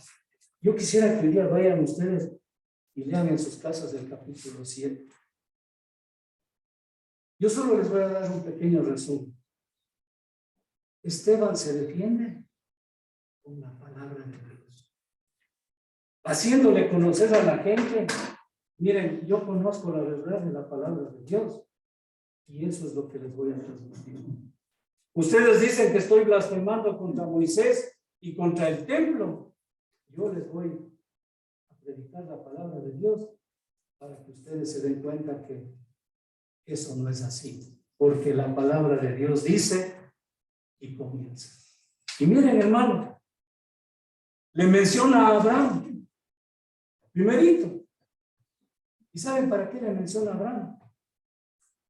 Yo quisiera que hoy día vayan ustedes y lean en sus casas el capítulo 7. Yo solo les voy a dar un pequeño resumen. Esteban se defiende con la palabra de Dios. haciéndole conocer a la gente. Miren, yo conozco la verdad de la palabra de Dios y eso es lo que les voy a transmitir. Ustedes dicen que estoy blasfemando contra Moisés y contra el templo. Yo les voy a predicar la palabra de Dios para que ustedes se den cuenta que eso no es así. Porque la palabra de Dios dice y comienza. Y miren, hermano, le menciona a Abraham, primerito. ¿Y saben para qué le menciona a Abraham?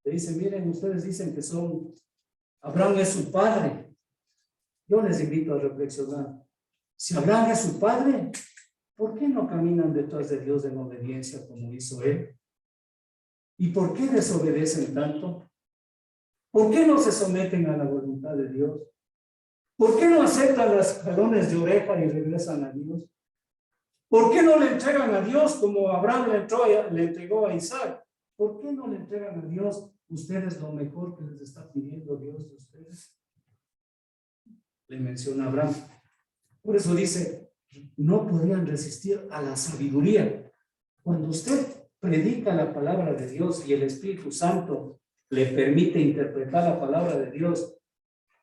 Le dice, miren, ustedes dicen que Abraham es su padre. Yo les invito a reflexionar. Si Abraham es su padre, ¿por qué no caminan detrás de Dios en obediencia como hizo él? ¿Y por qué desobedecen tanto? ¿Por qué no se someten a la voluntad de Dios? ¿Por qué no aceptan los jalones de oreja y regresan a Dios? ¿Por qué no le entregan a Dios como Abraham le entregó a Isaac? ¿Por qué no le entregan a Dios ustedes lo mejor que les está pidiendo Dios de ustedes? Le menciona a Abraham. Por eso dice, no podían resistir a la sabiduría. Cuando usted predica la palabra de Dios y el Espíritu Santo le permite interpretar la palabra de Dios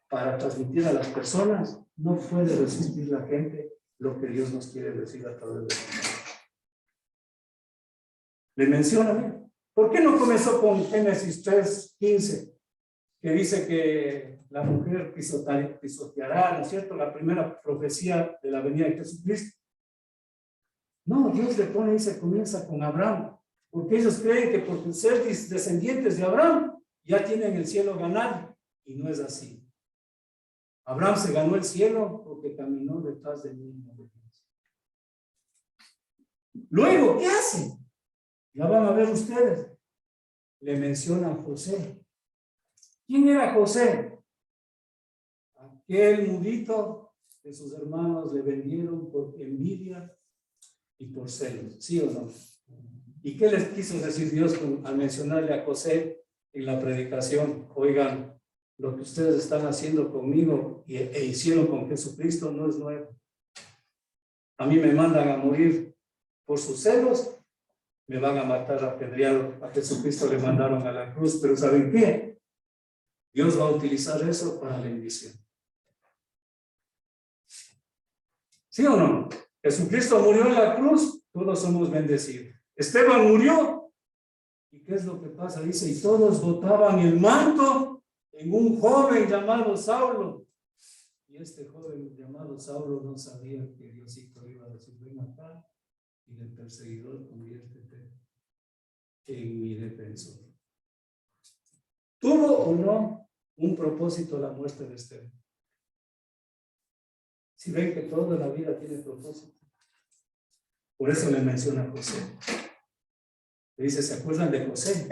para transmitir a las personas, no puede resistir la gente lo que Dios nos quiere decir a través de la le menciona, mira, ¿por qué no comenzó con Génesis 3:15? Que dice que la mujer pisoteará, ¿no es cierto? La primera profecía de la venida de Jesucristo. No, Dios le pone y se comienza con Abraham, porque ellos creen que por ser descendientes de Abraham ya tienen el cielo ganado, y no es así. Abraham se ganó el cielo porque caminó detrás del mismo de Dios. Luego, ¿qué hace? Ya van a ver ustedes. Le menciona a José. ¿Quién era José? Aquel mudito que sus hermanos le vendieron por envidia y por celos, ¿sí o no? ¿Y qué les quiso decir Dios al mencionarle a José en la predicación? Oigan, lo que ustedes están haciendo conmigo e hicieron con Jesucristo no es nuevo. A mí me mandan a morir por sus celos, me van a matar apedreado. A Jesucristo le mandaron a la cruz, pero ¿saben qué? Dios va a utilizar eso para bendición. ¿Sí o no? Jesucristo murió en la cruz, todos somos bendecidos. Esteban murió. ¿Y qué es lo que pasa? Dice, y todos botaban el manto en un joven llamado Saulo. Y este joven llamado Saulo no sabía que Diosito iba a decir, ven acá, y del perseguidor conviértete en mi defensor. ¿Tuvo o no un propósito la muerte de Esteban? Si ven que toda la vida tiene propósito. Por eso le menciona a José. Le dice, ¿se acuerdan de José?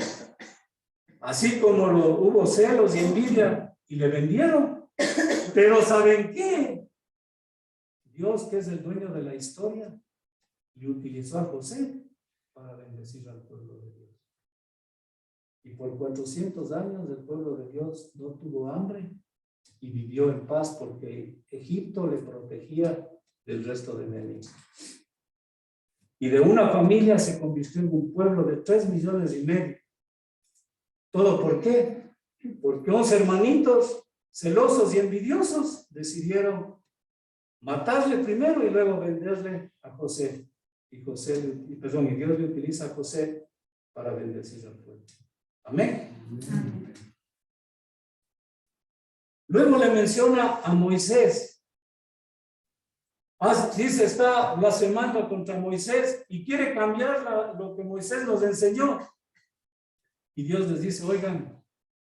Así como hubo celos y envidia y le vendieron. Pero ¿saben qué? Dios, que es el dueño de la historia, le utilizó a José para bendecir al pueblo de Dios. Y por 400 años el pueblo de Dios no tuvo hambre y vivió en paz porque Egipto le protegía del resto de enemigos. Y de una familia se convirtió en un pueblo de 3,5 millones. ¿Todo por qué? Porque 11 hermanitos celosos y envidiosos decidieron matarle primero y luego venderle a José. Y Dios le utiliza a José para bendecir al pueblo. Amén. Amén. Luego le menciona a Moisés. Dice, está blasfemando contra Moisés y quiere cambiar lo que Moisés nos enseñó. Y Dios les dice, oigan,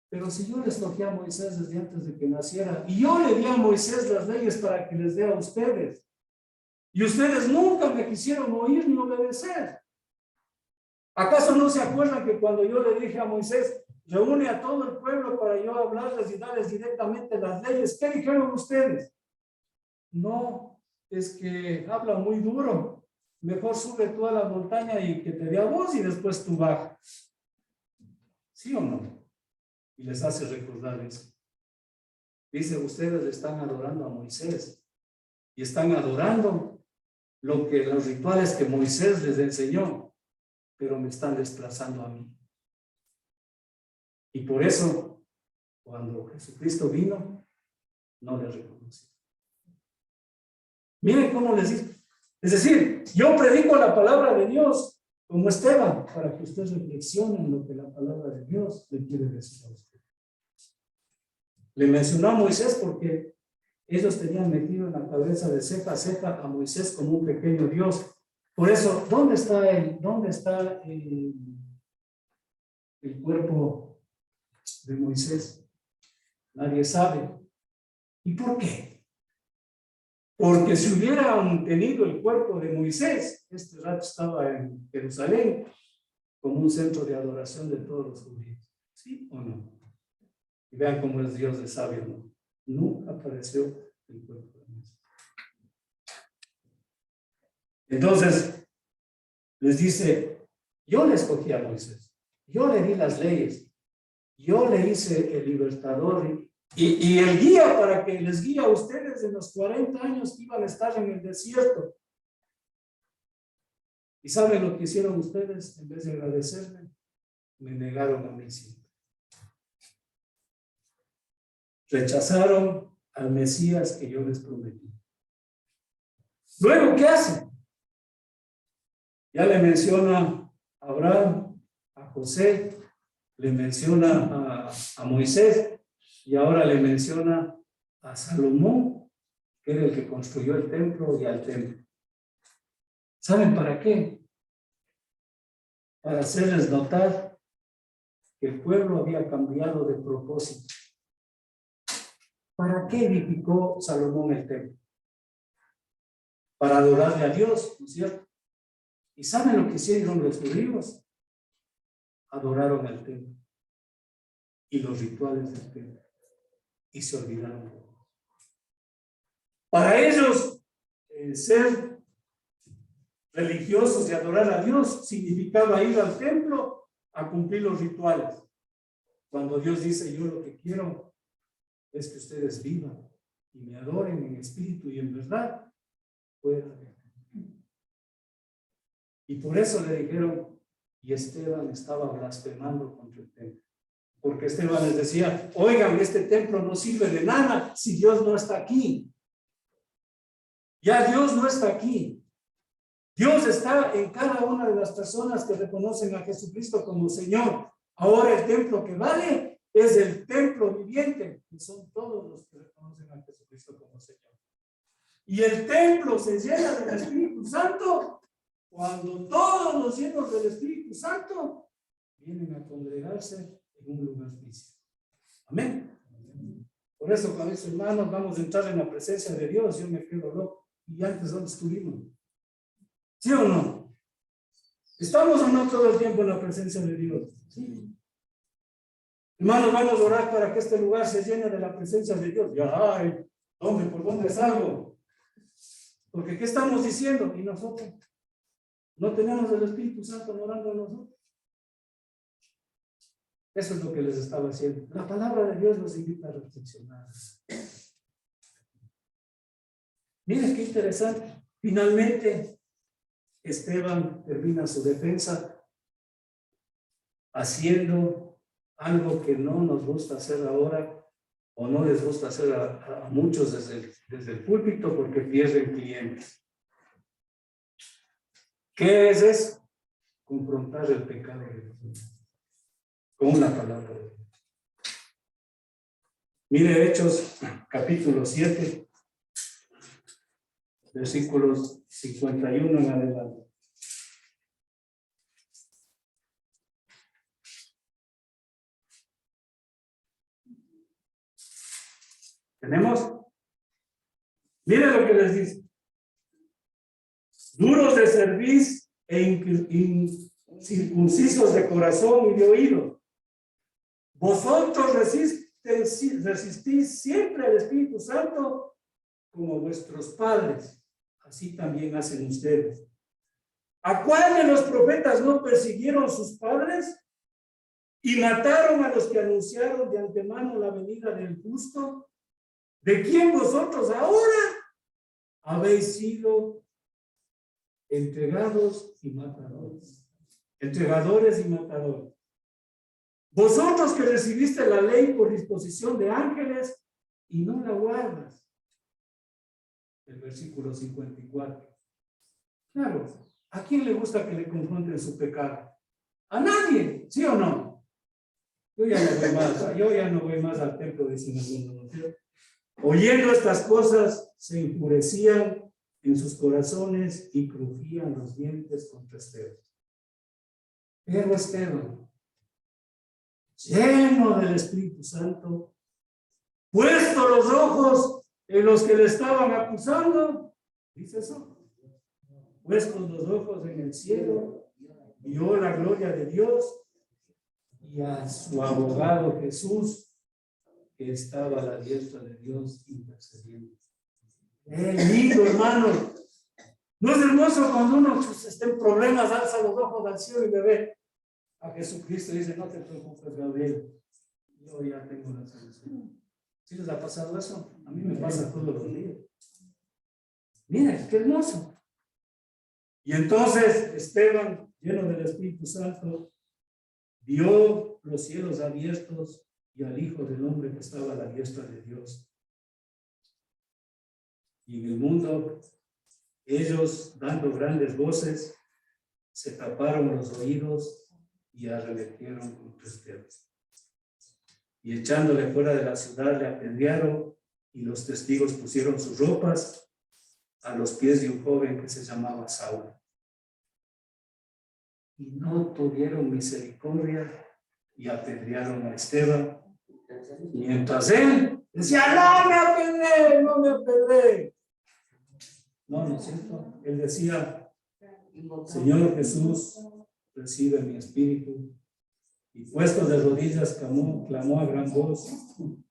pero si yo les escogí a Moisés desde antes de que naciera, y yo le di a Moisés las leyes para que les dé a ustedes, y ustedes nunca me quisieron oír ni obedecer. ¿Acaso no se acuerdan que cuando yo le dije a Moisés, reúne a todo el pueblo para yo hablarles y darles directamente las leyes? ¿Qué dijeron ustedes? No, es que habla muy duro. Mejor sube tú a la montaña y que te dé a vos y después tú bajas. ¿Sí o no? Y les hace recordar eso. Dice, ustedes le están adorando a Moisés y están adorando los rituales que Moisés les enseñó, pero me están desplazando a mí. Y por eso, cuando Jesucristo vino, no le reconocí. Miren cómo les digo. Es decir, yo predico la palabra de Dios como Esteban, para que usted reflexione en lo que la palabra de Dios le quiere decir a usted. Le mencionó a Moisés porque ellos tenían metido en la cabeza de cepa a cepa a Moisés como un pequeño Dios. Por eso, ¿dónde está el cuerpo de Moisés? Nadie sabe. ¿Y por qué? Porque si hubieran tenido el cuerpo de Moisés, este rato estaba en Jerusalén como un centro de adoración de todos los judíos. ¿Sí o no? Y vean cómo es Dios de sabio, ¿no? Nunca apareció el cuerpo de Moisés. Entonces, les dice, yo le escogí a Moisés, yo le di las leyes, yo le hice el libertador y el guía para que les guíe a ustedes en los 40 años que iban a estar en el desierto. ¿Y saben lo que hicieron ustedes? En vez de agradecerme, me negaron a mí siempre. Rechazaron al Mesías que yo les prometí. Luego, ¿qué hacen? Ya le menciona a Abraham, a José, le menciona a Moisés, y ahora le menciona a Salomón, que era el que construyó el templo y al templo. ¿Saben para qué? Para hacerles notar que el pueblo había cambiado de propósito. ¿Para qué edificó Salomón el templo? Para adorarle a Dios, ¿no es cierto? ¿Y saben lo que hicieron los judíos? Adoraron al templo y los rituales del templo y se olvidaron. Para ellos, ser religiosos y adorar a Dios significaba ir al templo a cumplir los rituales. Cuando Dios dice, yo lo que quiero es que ustedes vivan y me adoren en espíritu y en verdad, fuera de aquí. Y por eso le dijeron, y Esteban estaba blasfemando contra el templo. Porque Esteban les decía, oigan, este templo no sirve de nada si Dios no está aquí. Ya Dios no está aquí. Dios está en cada una de las personas que reconocen a Jesucristo como Señor. Ahora el templo que vale es el templo viviente, que son todos los que reconocen a Jesucristo como Señor. Y el templo se llena del Espíritu Santo cuando todos los llenos del Espíritu Santo vienen a congregarse en un lugar físico. Amén. Por eso, con mis hermanos, vamos a entrar en la presencia de Dios. Yo me quedo loco. ¿Y antes dónde estuvimos? ¿Sí o no? ¿Estamos o no todo el tiempo en la presencia de Dios? Sí. Hermanos, vamos a orar para que este lugar se llene de la presencia de Dios. Ya, ay, ¿dónde? ¿Por dónde salgo? Porque ¿qué estamos diciendo? Y nosotros no tenemos el Espíritu Santo orando a nosotros. Eso es lo que les estaba haciendo. La palabra de Dios nos invita a reflexionar. Miren qué interesante. Finalmente, Esteban termina su defensa haciendo algo que no nos gusta hacer ahora o no les gusta hacer a muchos desde el púlpito porque pierden clientes. ¿Qué es eso? Confrontar el pecado de Dios con una palabra de Dios. Mire Hechos capítulo 7, versículos 51 en adelante. ¿Tenemos? Miren lo que les dice. Duros de cerviz e incircuncisos de corazón y de oído. Vosotros resistís siempre al Espíritu Santo como vuestros padres. Así también hacen ustedes. ¿A cuál de los profetas no persiguieron sus padres y mataron a los que anunciaron de antemano la venida del justo? ¿De quién vosotros ahora habéis sido entregados y matadores. Entregadores y matadores. Vosotros que recibiste la ley por disposición de ángeles y no la guardas. El versículo 54. Claro, ¿a quién le gusta que le confronten su pecado? A nadie, ¿sí o no? Yo ya no voy más al templo, dicen algunos, ¿no? Oyendo estas cosas, se enfurecían en sus corazones y crujían los dientes contra Esteban. Pero Esteban, lleno del Espíritu Santo, puesto los ojos en los que le estaban acusando, dice eso, puestos los ojos en el cielo, vio la gloria de Dios y a su abogado Jesús, que estaba a la diestra de Dios intercediendo. Lindo, hermano. ¿No es hermoso cuando uno está en problemas, alza los ojos al cielo y le ve a Jesucristo y dice, no te preocupes, Gabriel, yo ya tengo la solución? ¿Sí les ha pasado eso? A mí me pasa todos los días. Miren, qué hermoso. Y entonces Esteban, lleno del Espíritu Santo, vio los cielos abiertos y al Hijo del Hombre que estaba a la diestra de Dios. Y en el mundo, ellos, dando grandes voces, se taparon los oídos y arremetieron contra Esteban. Y echándole fuera de la ciudad, le apedrearon, y los testigos pusieron sus ropas a los pies de un joven que se llamaba Saulo. Y no tuvieron misericordia y apedrearon a Esteban, mientras él decía, no me apedré, no me apedré. No, no es cierto. Él decía, Señor Jesús, recibe mi espíritu. Y puesto de rodillas clamó a gran voz,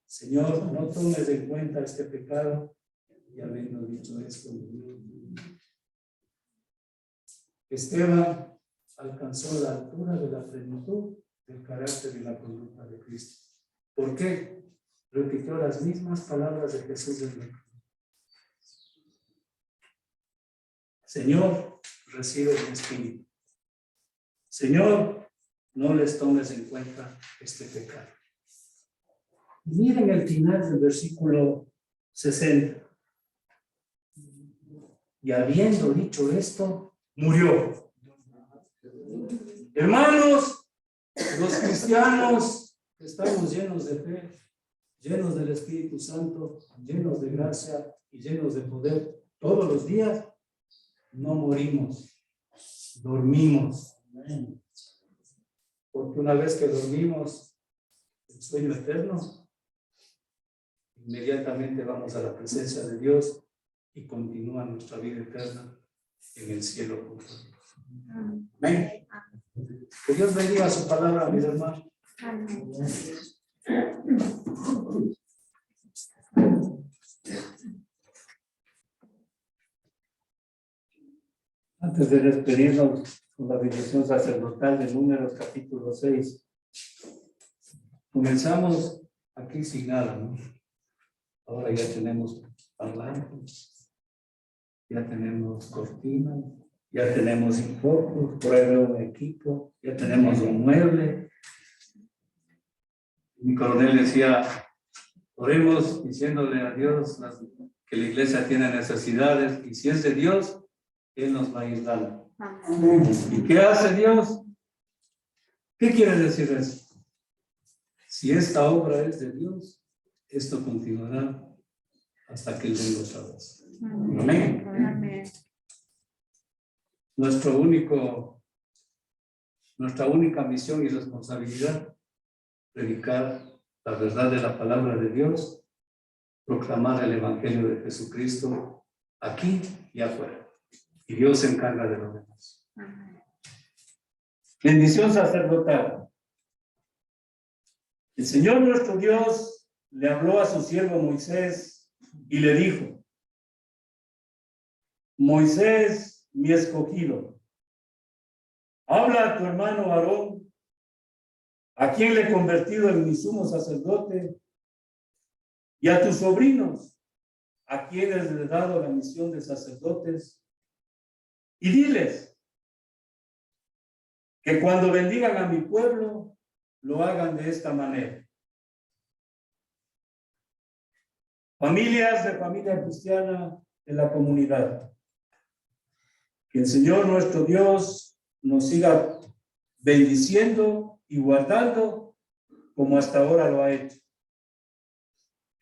Señor, no tomes en cuenta este pecado. Y habiendo dicho esto, Esteban alcanzó la altura de la plenitud del carácter y la conducta de Cristo. ¿Por qué? Repitió las mismas palabras de Jesús en la cruz. Señor, recibe mi espíritu. Señor, no les tomes en cuenta este pecado. Miren el final del versículo 60. Y habiendo dicho esto, murió. Hermanos, los cristianos que estamos llenos de fe, llenos del Espíritu Santo, llenos de gracia y llenos de poder todos los días, no morimos, dormimos. Porque una vez que dormimos, el sueño eterno, inmediatamente vamos a la presencia de Dios y continúa nuestra vida eterna en el cielo con Dios. Amén. Que Dios bendiga su palabra, mis hermanos. Amén. Antes de despedirnos con la bendición sacerdotal de Números capítulo 6, comenzamos aquí sin nada, ¿no? Ahora ya tenemos parlantes, ya tenemos cortinas, ya tenemos infocos, por ahí veo un equipo, ya tenemos un mueble. Mi coronel decía, oremos diciéndole a Dios que la iglesia tiene necesidades y si es de Dios, Él nos va a ir dando. ¿Y qué hace Dios? ¿Qué quiere decir eso? Si esta obra es de Dios, esto continuará hasta que Él venga otra vez. Amén. Amén. Nuestra única misión y responsabilidad, predicar la verdad de la palabra de Dios, proclamar el evangelio de Jesucristo aquí y afuera. Y Dios se encarga de lo demás. Bendición sacerdotal. El Señor nuestro Dios le habló a su siervo Moisés y le dijo, Moisés, mi escogido, habla a tu hermano Aarón, a quien le he convertido en mi sumo sacerdote, y a tus sobrinos, a quienes le he dado la misión de sacerdotes, Y diles que cuando bendigan a mi pueblo, lo hagan de esta manera. Familias de familia cristiana de la comunidad. Que el Señor nuestro Dios nos siga bendiciendo y guardando como hasta ahora lo ha hecho.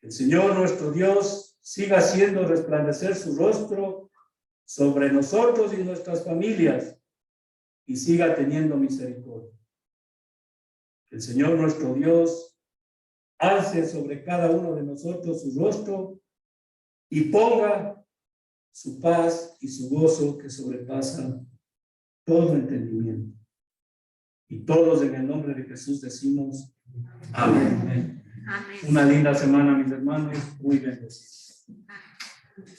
Que el Señor nuestro Dios siga haciendo resplandecer su rostro sobre nosotros y nuestras familias y siga teniendo misericordia. Que el Señor nuestro Dios alce sobre cada uno de nosotros su rostro y ponga su paz y su gozo que sobrepasan todo entendimiento. Y todos en el nombre de Jesús decimos amén. Amén. Una linda semana, mis hermanos, muy bendecidos. Amén.